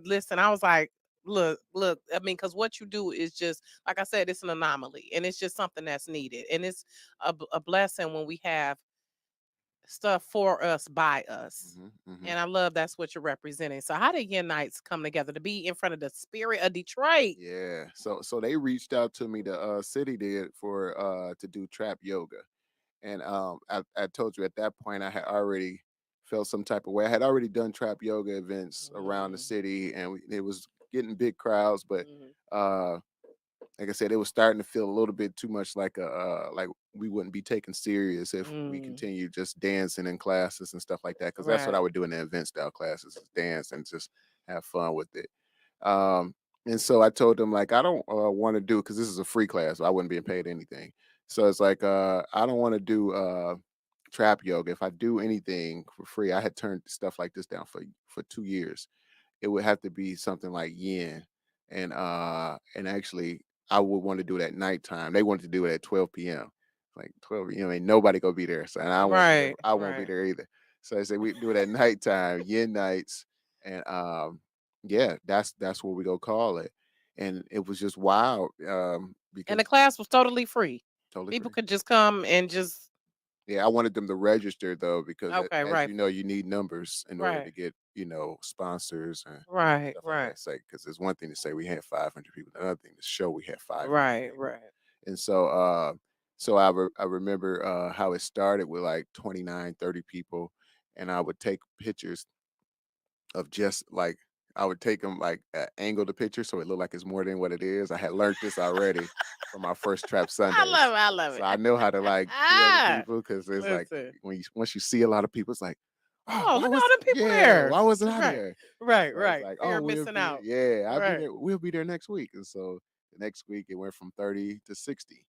listen. I was like, look. I mean, because what you do is just like I said, it's an anomaly, and it's just something that's needed, and it's a blessing when we have stuff for us by us. And I love that's what you're representing. So how did Yen Nights come together to be in front of the Spirit of Detroit? Yeah, so they reached out to me. The city did for to do trap yoga, and I told you at that point I had already felt some type of way. I had already done trap yoga events around the city, and it was getting big crowds, but uh like I said, it was starting to feel a little bit too much like like we wouldn't be taken serious if we continued just dancing in classes and stuff like that. Because that's what I Right. would do in the event style classes, is dance and just have fun with it. Um, and so I told them like I don't want to do because this is a free class, so I wouldn't be paid anything. So it's like I don't want to do trap yoga. If I do anything for free, I had turned stuff like this down for 2 years. It would have to be something like yin, and actually I would want to do it at nighttime. They wanted to do it at 12 p.m. Like 12, ain't nobody gonna be there. So and I won't be there. Right. I won't be Right. there either. So I said we do it at nighttime, yin nights, and yeah, that's what we go call it. And it was just wild because And the class was totally free. totally People free. could just come and just Yeah, I wanted them to register though because okay, as right. you know, you need numbers in order to Right. get sponsors and Right. stuff like Right. that. Say because it's one thing to say we had 500 people, another thing to show we had 500 Right. people. Right. And so I remember how it started with like 29, 30 people, and I would take pictures of just like I would take them like angle the picture so it looked like it's more than what it is. I had learned this already from my first trap I Sundays. love it. I love So it. I know how to like deal with Ah, people because it's like listen. once you see a lot of people, it's like, oh, Oh, why look at was all the people yeah, there. why wasn't I Right. there? Right. So it's Right. like, Fear oh, of we'll missing be out. yeah, I'll be Right. there. We'll be there next week. And so the next week it went from 30 to 60.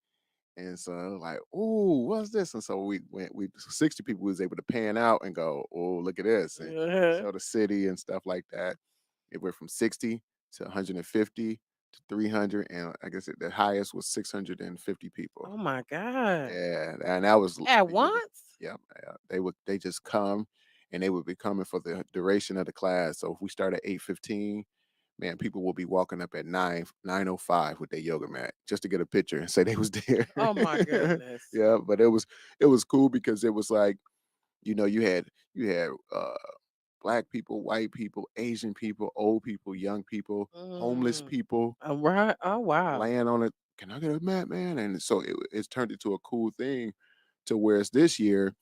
And so I was like, oh, what's this? And so we 60 people was able to pan out and go, oh, look at this and Uh-huh. show the city and stuff like that. It went from 60 to 150 to 300, and I guess the highest was 650 people. Oh my God. Yeah, and that was At the yoga. once? Yeah, yeah. They just come, and they would be coming for the duration of the class. So if we start at 8:15, man, people will be walking up at 9:05 with their yoga mat just to get a picture and say they was there. Oh my goodness. Yeah, but it was cool because it was like, you had black people, white people, Asian people, old people, young people, homeless Mm. people All right. Oh wow. laying on it. Can I get a mat, man? And so it's turned into a cool thing to whereas this year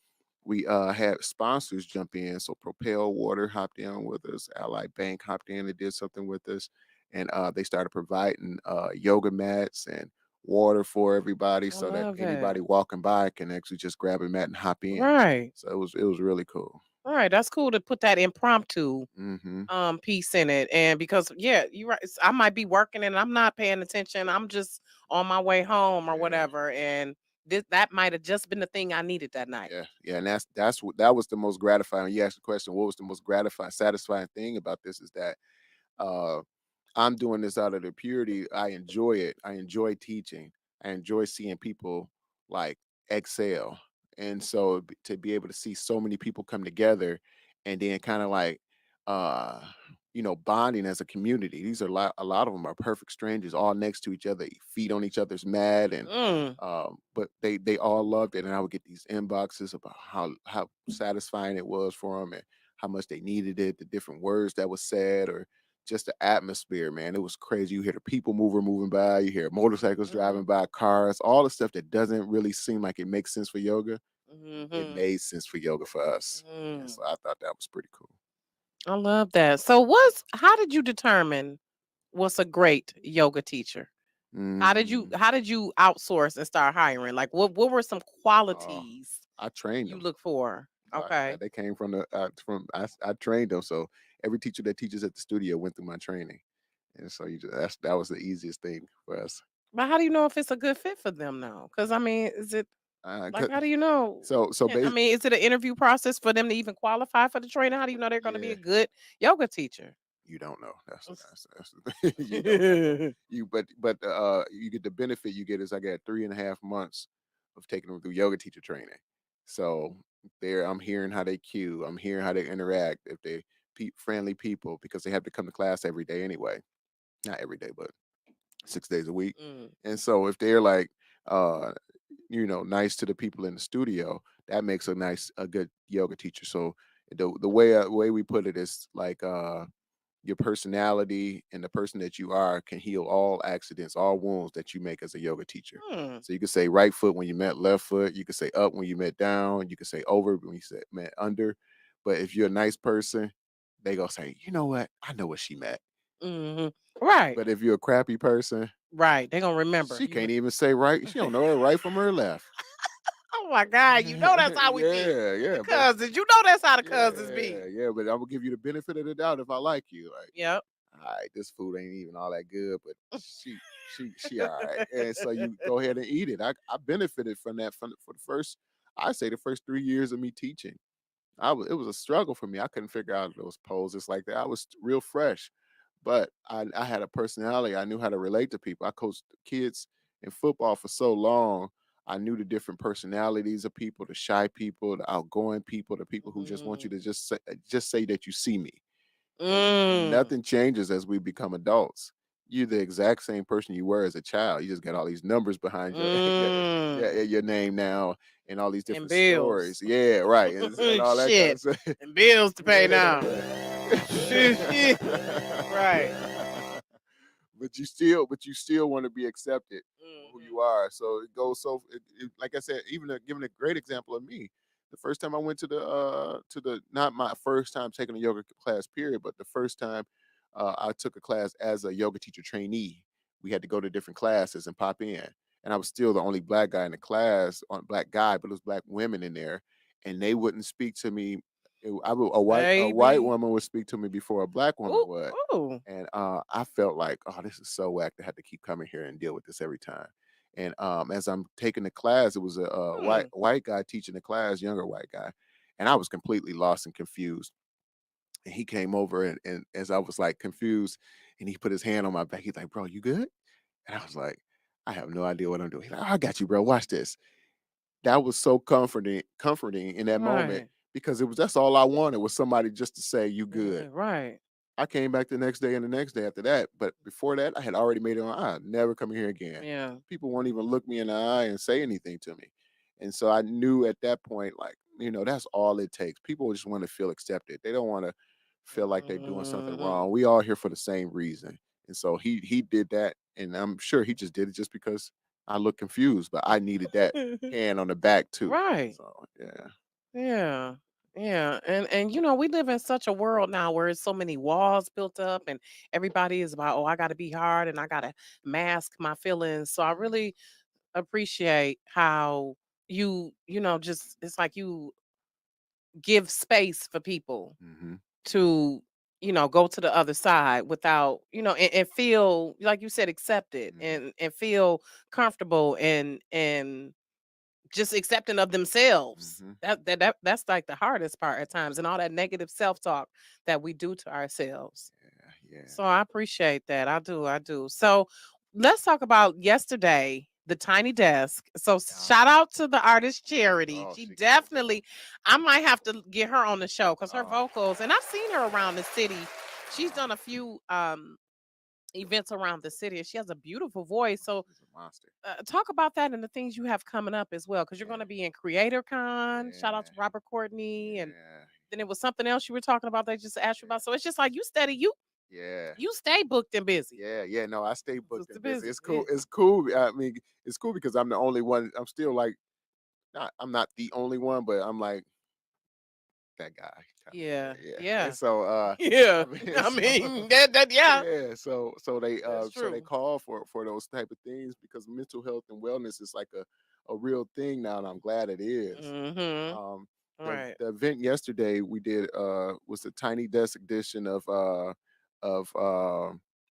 we had sponsors jump in. So Propel Water hopped in with us, Ally Bank hopped in and did something with us. And they started providing yoga mats and water for everybody I so that love anybody that. walking by can actually just grab a mat and hop in. Right. So it was really cool. Right. That's cool to put that impromptu Hmm. piece in it. And because yeah, you're right. I might be working and I'm not paying attention. I'm just on my way home or Yeah. whatever. And that might have just been the thing I needed that night. Yeah, yeah, and that was the most gratifying. You asked the question, what was the most gratifying, satisfying thing about this is that uh, I'm doing this out of the purity. I enjoy it. I enjoy teaching. I enjoy seeing people like excel, and so to be able to see so many people come together, and then kind of like uh, bonding as a community. These are a lot of them are perfect strangers, all next to each other, feet on each other's mat, and Mm. but they all loved it, and I would get these inboxes about how satisfying it was for them and how much they needed it, the different words that was said, or just the atmosphere, man. It was crazy. You hear the people moving by, you hear motorcycles Mm-hmm. driving by, cars, all the stuff that doesn't really seem like it makes sense for yoga. It Mm-hmm. made sense for yoga for us. And Mm. so I thought that was pretty cool. I love that. So how did you determine what's a great yoga teacher? Mm, How did you outsource and start hiring? Like what were some uh, qualities I trained you them. look for? Okay. They came I trained them. So every teacher that teaches at the studio went through my training. And so that was the easiest thing for us. But how do you know if it's a good fit for them now? Because I mean, is it Uh, like 'cause- how do you know? so I basically, mean, is it an interview process for them to even qualify for the training? How do you know they're going to be yeah. a good yoga teacher? You don't know. That's the thing. You don't know. But you get the benefit you get is I got 3.5 months of taking them through yoga teacher training. So there I'm hearing how they cue, I'm hearing how they interact, if they friendly people, because they have to come to class every day anyway. Not every day, but 6 days a week. Mm. And so if they're like uh nice to the people in the studio, that makes a good yoga teacher. So the way we put it is like your personality and the person that you are can heal all accidents, all wounds that you make as a yoga teacher. Hmm. So you could say right foot when you met left foot. You could say up when you met down. You could say over when you said met under. But if you're a nice person, they gonna say, you know what? I know what she meant. Hmm. Right. But if you're a crappy person, Right. They're gonna remember she you. can't even say right. She don't know her right from her left. Oh my God! You know that's how we be. Yeah, The yeah, but cousins, you know that's how the cousins be. yeah, yeah. But I'm gonna give you the benefit of the doubt if I like you. Like, Yep. all right, this food ain't even all that good, but she all right. And so you go ahead and eat it. I benefited from that for the first, I say the first 3 years of me teaching. It was a struggle for me. I couldn't figure out those poses like that. I was real fresh, but I had a personality. I knew how to relate to people. I coached kids in football for so long. I knew the different personalities of people, the shy people, the outgoing people, the people who just want you Mm. to just say that you see me, and Mm. nothing changes as we become adults. You're the exact same person you were as a child. You just got all these numbers behind your Mm. your name now, and all these And different stories. bills. Yeah, right, and all that kind of Shit. stuff. And bills to pay now. Yeah. Right. But you still want to be accepted for who Mhm. you are. So it goes like I said, even giving a great example of me. The first time I went to the not my first time taking a yoga class period, but the first time I took a class as a yoga teacher trainee. We had to go to different classes and pop in, and I was still the only black guy in the class, on black guy, but it was black women in there, and they wouldn't speak to me. A white Baby. woman would speak to me before a black woman Ooh, would, ooh. and I felt like, oh, this is so whack to have to keep coming here and deal with this every time. And as I'm taking the class, it was a white Hmm. white guy teaching the class, younger white guy, and I was completely lost and confused. And he came over, and as I was like confused, and he put his hand on my back. He's like, "Bro, you good?" And I was like, "I have no idea what I'm doing." He's like, "Oh, I got you, bro. Watch this." That was so comforting in that moment Right. because that's all I wanted was somebody just to say, "You good." Right. I came back the next day and the next day after that. But before that, I had already made it on. I never come here again. Yeah. People won't even look me in the eye and say anything to me. And so I knew at that point, like, that's all it takes. People just want to feel accepted. They don't want to feel like they're doing something Mhm. wrong. We all here for the same reason. And so he did that. And I'm sure he just did it just because I look confused, but I needed that hand on the back too. Right. So yeah. Yeah. Yeah. And we live in such a world now where it's so many walls built up and everybody is about, oh, I gotta be hard and I gotta mask my feelings. So I really appreciate how just it's like you give space for people Hmm. to, go to the other side without, and feel, like you said, accepted Hmm. and feel comfortable and just accepting of themselves. Hmm. That's like the hardest part at times, and all that negative self-talk that we do to ourselves. Yeah. Yeah. So I appreciate that. I do. So let's talk about yesterday, the tiny desk. So Yeah. shout out to the artist Charity. Oh, She she killed it. definitely, I might have to get her on the show because her Oh, vocals, and I've seen her around the city. She's oh, done a few events around the city, and she has a beautiful voice. So she's a monster. talk about that and the things you have coming up as well, because you're going Yeah. to be in Creator Con. Shout out Yeah. to Robert Courtney, and Yeah. then it was something else you were talking about. They just asked you about. So it's just like you steady, Yeah. you stay booked and busy. Yeah. Yeah. No, I stay booked Just and busy. busy. It's Yeah. cool. It's cool. I mean, it's cool because I'm the only one. I'm still like, I'm not the only one, but I'm like that guy. Yeah. Yeah. Yeah. Yeah. And so, Yeah. I mean, I so, mean, that yeah, yeah. that's So they true. call for those type of things because mental health and wellness is like a real thing now, and I'm glad it is. Mm-hmm. Um, Right. the event yesterday we did was a tiny desk edition of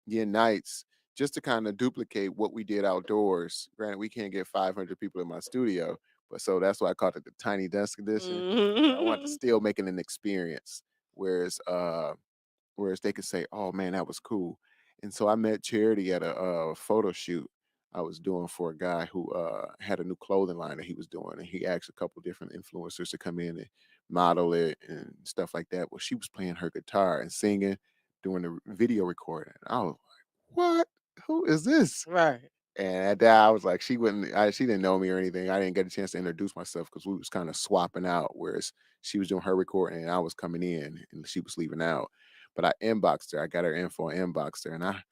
Yin Nights, just to kind of duplicate what we did outdoors. Granted, we can't get 500 people in my studio, but so that's why I called it the tiny desk edition. I want to Mm-hmm. still make it an experience, whereas they could say, "Oh man, that was cool." And so I met Charity at a photo shoot I was doing for a guy who had a new clothing line that he was doing, and he asked a couple different influencers to come in and model it and stuff like that. Well, she was playing her guitar and singing, doing the video recording. I was like, "What? Who is this?" Right. And at that, I was like, she didn't know me or anything. I didn't get a chance to introduce myself because we was kind of swapping out. Whereas she was doing her recording and I was coming in and she was leaving out. But I inboxed her. I got her info and inboxed her, and I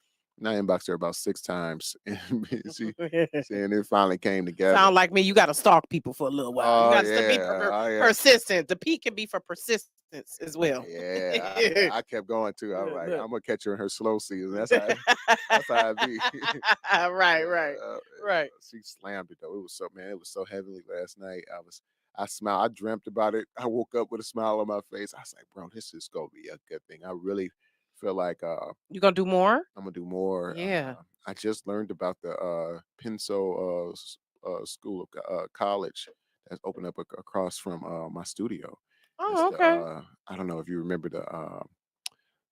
inboxed her about 6 times, and and it finally came together. Sound like me. You got to stalk people for a little while. You Oh got to be yeah, oh yeah, persistent. The P can be for persistence as well. yeah. I kept going too. I was Look, like, look. I'm gonna catch her in her slow season. That's how I be. Right, right, Yeah, right. she slammed it though. It was so man, it was so heavenly last night. I smiled. I dreamt about it. I woke up with a smile on my face. I was like, bro, this is gonna be a good thing. I really feel like You gonna do more? I'm gonna do more. Yeah. I just learned about the Penso School of College that's opened up across from my studio. It's Oh, the okay. I don't know if you remember the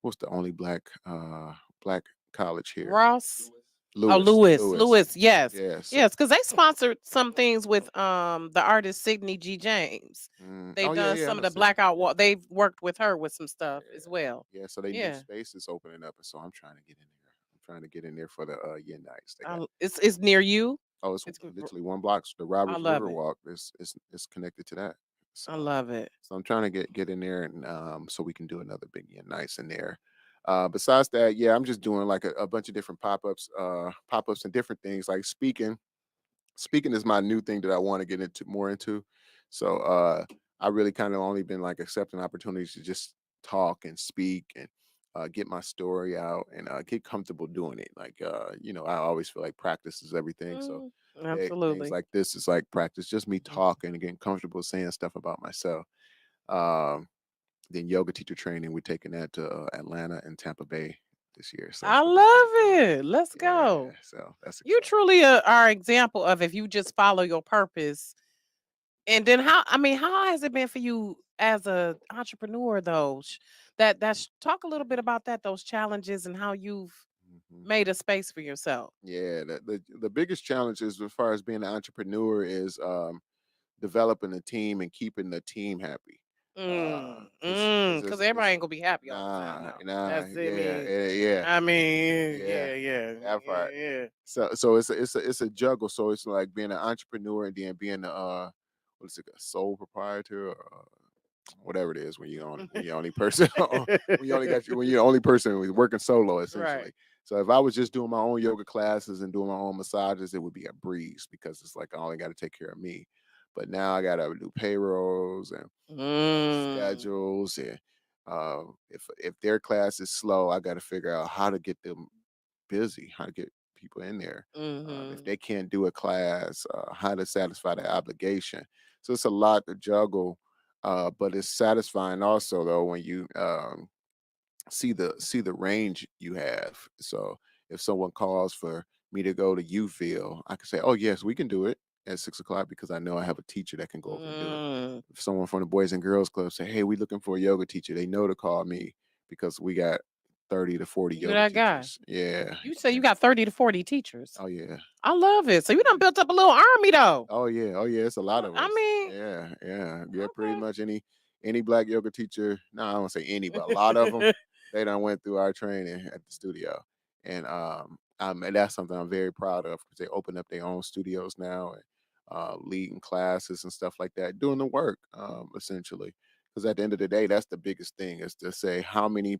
what's the only black college here? Ross. Oh, Lewis. Lewis. Lewis. Lewis. Yes. Yes. Yes, because they sponsored some things with the artist Sydney G. James. They've Oh yeah, done yeah. I some of know the Sydney. blackout wall. They've worked with her with some stuff as well. Yeah. Yeah. So they new Yeah. spaces opening up, and so I'm trying to get in there. I'm trying to get in there for the Yen nights. They got It's near you. it's It's literally 1 block. The I Roberts love River it. Walk is connected to that. I So love it. so I'm trying to get in there and so we can do another big Yen nights in there. Besides that, yeah, I'm just doing like a bunch of different pop ups and different things like speaking is my new thing that I want to get into more into. So I really kind of only been like accepting opportunities to just talk and speak and get my story out and get comfortable doing it. Like I always feel like practice is everything. So Mm, things absolutely. like this is like practice, just me talking and getting comfortable saying stuff about myself. Um, then yoga teacher training, we're taking that to Atlanta and Tampa Bay this year. So I it's gonna be pretty love cool. it. Let's Yeah, go. so that's You exciting. truly are example of if you just follow your purpose. And then how has it been for you as a entrepreneur though? Talk a little bit about that, those challenges and how you've made a space for yourself. Yeah, the biggest challenge is as far as being an entrepreneur is developing a team and keeping the team happy. Because everybody ain't gonna be happy all the time Nah, now. nah, That's it. yeah, yeah, yeah, Yeah. that part. Yeah. So it's a juggle. So it's like being an entrepreneur and then being a what is it, a sole proprietor or whatever it is when you're only person when you're the only person who's working solo Right. essentially. So if I was just doing my own yoga classes and doing my own massages, it would be a breeze because it's like I only got to take care of me. But now I got to do payrolls and Mm. schedules, and if their class is slow, I got to figure out how to get them busy, how to get people in there. If Mm-hmm. they can't do a class, how to satisfy the obligation. So it's a lot to juggle, but it's satisfying also though when you see the range you have. So if someone calls for me to go to Uville, I can say, "Oh yes, we can do it at 6 o'clock because I know I have a teacher that can go over and do it." Mm. If someone from the Boys and Girls Club say, "Hey, we looking for a yoga teacher," they know to call me because we got 30 to 40 You yoga that guy. teachers. Yeah. You say you got 30 to 40 teachers. Oh yeah. I love it. So you done built up a little army though. Oh yeah. Oh yeah. It's a lot of I us. mean, Yeah. Yeah. Yeah. Pretty okay. much any black yoga teacher. No, I don't say any, but a lot of them. They done went through our training at the studio, and that's something I'm very proud of because they open up their own studios now and leading classes and stuff like that, doing the work essentially. Because at the end of the day, that's the biggest thing is to say how many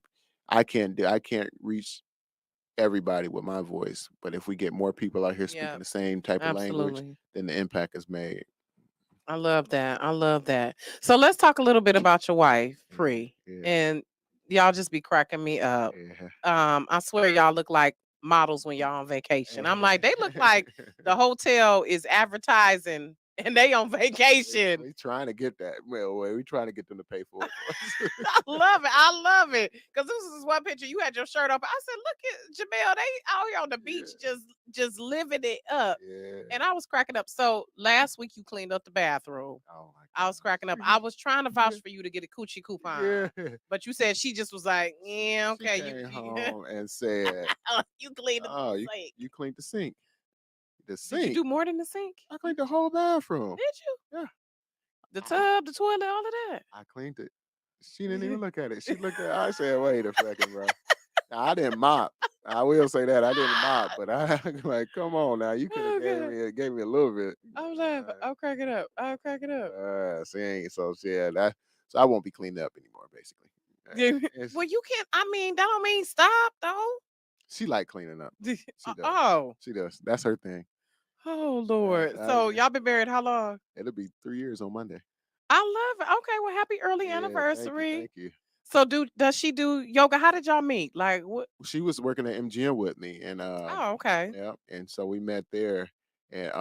I can't do. I can't reach everybody with my voice. But if we get more people out here Yeah, speaking the same type of language, absolutely. then the impact is made. I love that. I love that. So let's talk a little bit about your wife, Yeah, Pre. yeah, And y'all just be cracking me up. yeah. I swear y'all look like models when y'all on vacation. I'm like, they look like the hotel is advertising and they on vacation. We trying to get that. Well, we trying to get them to pay for it for us. I love it. I love it. Because this is one picture you had your shirt up. I said, look at Jamel. They out here on the beach Yeah, just living it up. yeah. And I was cracking up. So last week you cleaned up the bathroom. Oh my I was cracking up. I gosh. was trying to vouch for you to get a coochie coupon. Yeah. But you said she just was like, She, yeah, she okay. came home and said, You cleaned the "Oh, you sink. you cleaned the sink. The Did you sink. do more than the sink? I cleaned the whole bathroom. Did you? Yeah, The tub, the toilet, all of I cleaned it. She didn't even look at it. She looked at. I said, "Wait a second, bro. Now, I didn't mop. I will say that I didn't mop, but I like, come on now. You could have Okay. gave me a little bit. I'm laughing. I'll crack it up. I'll crack it up. See, so yeah, so I won't be cleaned up anymore, basically. Yeah. It's, Well, you can't. I mean, that don't mean stop, though. she like cleaning up. She does. Oh, She does. That's her thing. oh, Lord. So Yeah. y'all been married how long? It'll be 3 years on Monday. I love it. Okay, well, happy early Yeah, thank you, anniversary. thank you. So, does she do yoga? How did y'all meet? Like, what? She was working at MGM with me, and Oh, okay. yeah, and so we met there, and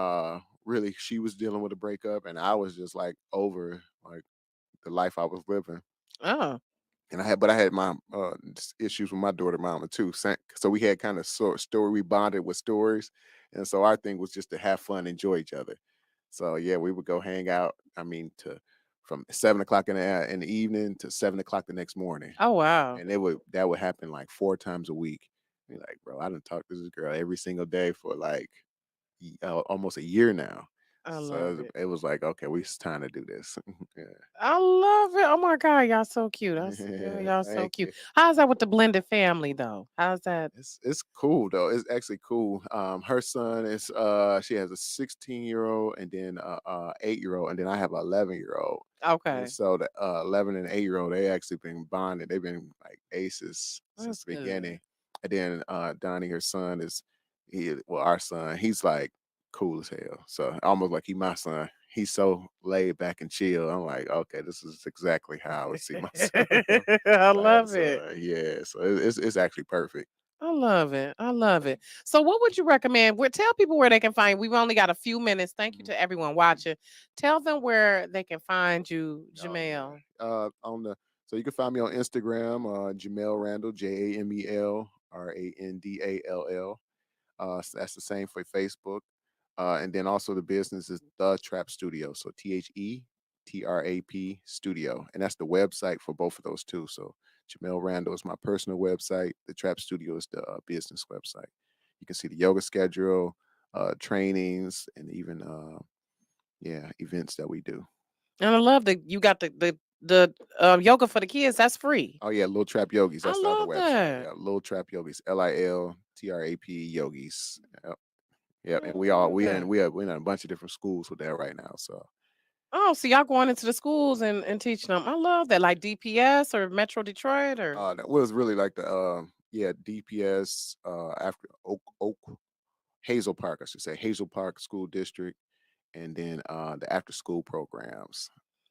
really, she was dealing with a breakup, and I was just like over like the life I was living. Oh, And I had my issues with my daughter mama too. So we had kind of story. We bonded with stories, and so our thing was just to have fun, enjoy each other. So yeah, we would go hang out. I mean, to from 7 o'clock in the evening to 7 o'clock the next morning, oh, wow. and that would happen like 4 times a week. You're like, bro, I done talked to this girl every single day for like almost a year now. I So love it. it was like, okay, it's time to do this. Yeah. I love it. Oh my God, y'all so cute. Yeah, Y'all so thank cute. you. How's that with the blended family though? How's that? It's cool though. It's actually cool. Her son is she has a 16-year-old and then 8-year-old, and then I have an 11-year-old. And Okay, so the 11 and 8-year-old, they actually been bonded. They've been like aces since that's the good. beginning. And then Donnie, her son, our son, he's like cool as hell. So almost like he my son. He's so laid back and chill. I'm like, okay, this is exactly how I would see my son. I Like, love so it. yeah, so it's actually perfect. I love it. I love it. So, what would you recommend? Tell people where they can find. We've only got a few minutes. Thank you Mhm. to everyone watching. Tell them where they can find you, Oh yeah. Jamel. On the So you can find me on Instagram, Jamel Randall, JamelRandall. That's the same for Facebook. And then also the business is The Trap Studio. So TheTrap Studio. And that's the website for both of those too. So Jamel Randall is my personal website. The Trap Studio is the business website. You can see the yoga schedule, trainings, and even yeah, events that we do. And I love that you got the yoga for the kids. That's free. Oh yeah, Lil Trap Yogis. I That's the other love website. that. Yeah, Lil Trap Yogis. LILTRAP Yogis. Yep. Yep. I And love we that. in we're in a bunch of different schools with that right now. So Oh, so y'all going into the schools and teaching them. I love that. Like DPS or Metro Detroit or that was really like the yeah, DPS after Oak Hazel Park, I should say, Hazel Park School District, and then the after school programs.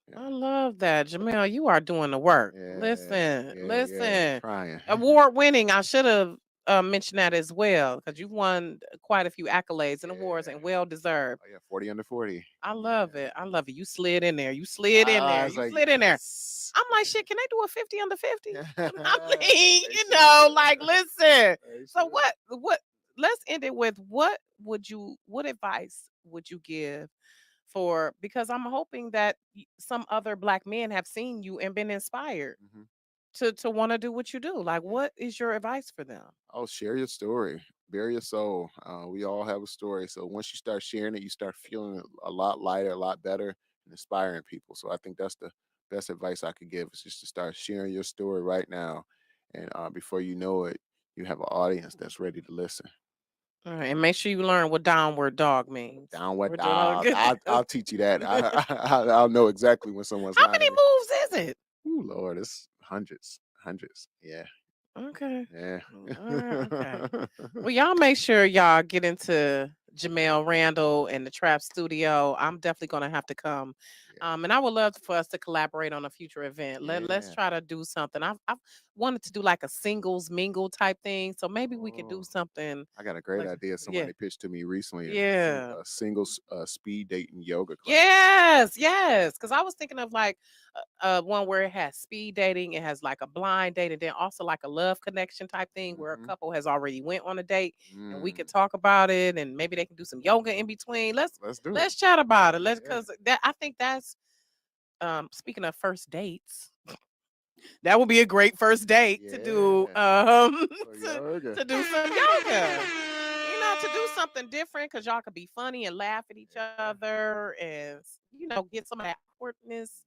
Yeah. I love that. Jamel, you are doing the work. Yeah, Listen, yeah, listen. trying. Award winning. I should have mentioned that as well because you've won quite a few accolades and awards Yeah. and well deserved. Oh yeah, 40 under 40. I love it. I love it. You slid in there. You slid in I there. was You like, slid in there. yes. I'm like, shit, can they do a 50 under 50? I mean, They you know, should. like, listen. They So should. let's end it with what advice would you give for, because I'm hoping that some other black men have seen you and been inspired Mhm. to want to do what you do. Like, what is your advice for them? Oh, share your story. Bare your soul. We all have a story. So once you start sharing it, you start feeling a lot lighter, a lot better, and inspiring people. So I think that's the best advice I could give is just to start sharing your story right now. And before you know it, you have an audience that's ready to listen. All right, and make sure you learn what downward dog means. Downward We're doing all dog. good. I'll teach you that. I'll know exactly when someone's How lying many to me. moves is it? Ooh, Lord, it's hundreds, hundreds. Yeah, Okay. yeah. All right. Okay. Well, y'all make sure y'all get into Jamel Randall and the Trap Studio. I'm definitely gonna have to come. And I would love for us to collaborate on a future event. Let's Yeah. try to do something. I've wanted to do like a singles mingle type thing. So maybe we could do Oh, something I got a great like, idea. yeah. Somebody pitched to me recently Yeah. a single speed dating yoga class. Yes, yes. Because I was thinking of like one where it has speed dating, it has like a blind date, and then also like a love connection type thing where a Hmm. couple has already went on a date, and we could Mm, talk about it, and maybe they can do some yoga in between. let's do it. Let's chat about it. Let's Yeah. because that I think that's speaking of first dates, that would be a great first date to do Yeah. So to, yoga. to do some yoga. You know, to do something different because y'all could be funny and laugh at each Yeah. other and get some of that awkwardness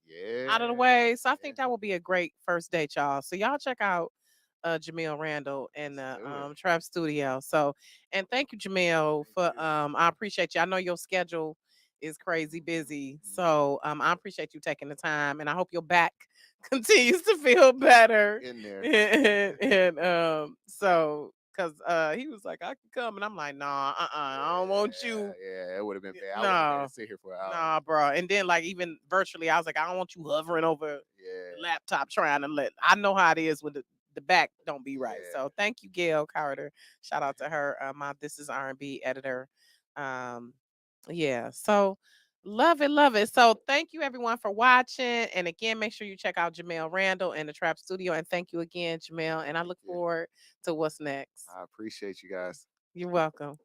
out of the Yeah. way. So I Yeah. think that would be a great first date, y'all. So y'all check out Jamil Randall and Let's the do it. Trap Studio. So and thank you, Jamil, Thank for you. I appreciate you. I know your schedule is crazy busy. Mhm. So I appreciate you taking the time and I hope your back continues to feel better. In there. And so because he was like, I can come, and I'm like, nah, I don't want you. Yeah, it would have been bad. I wouldn't have had No, to sit here for an hour. nah, bro. And then like even virtually, I was like, I don't want you hovering over the Yeah. laptop trying to let. I know how it is when the back don't be right. Yeah. So thank you, Gail Carter. Shout out to her, my This Is R&B editor. Um, yeah. So love it, love it. So thank you everyone for watching. And again, make sure you check out Jamel Randall and the Trap Studio. And thank you again, Jamel. And I Thank look you. forward to what's next. I appreciate you guys. You're welcome.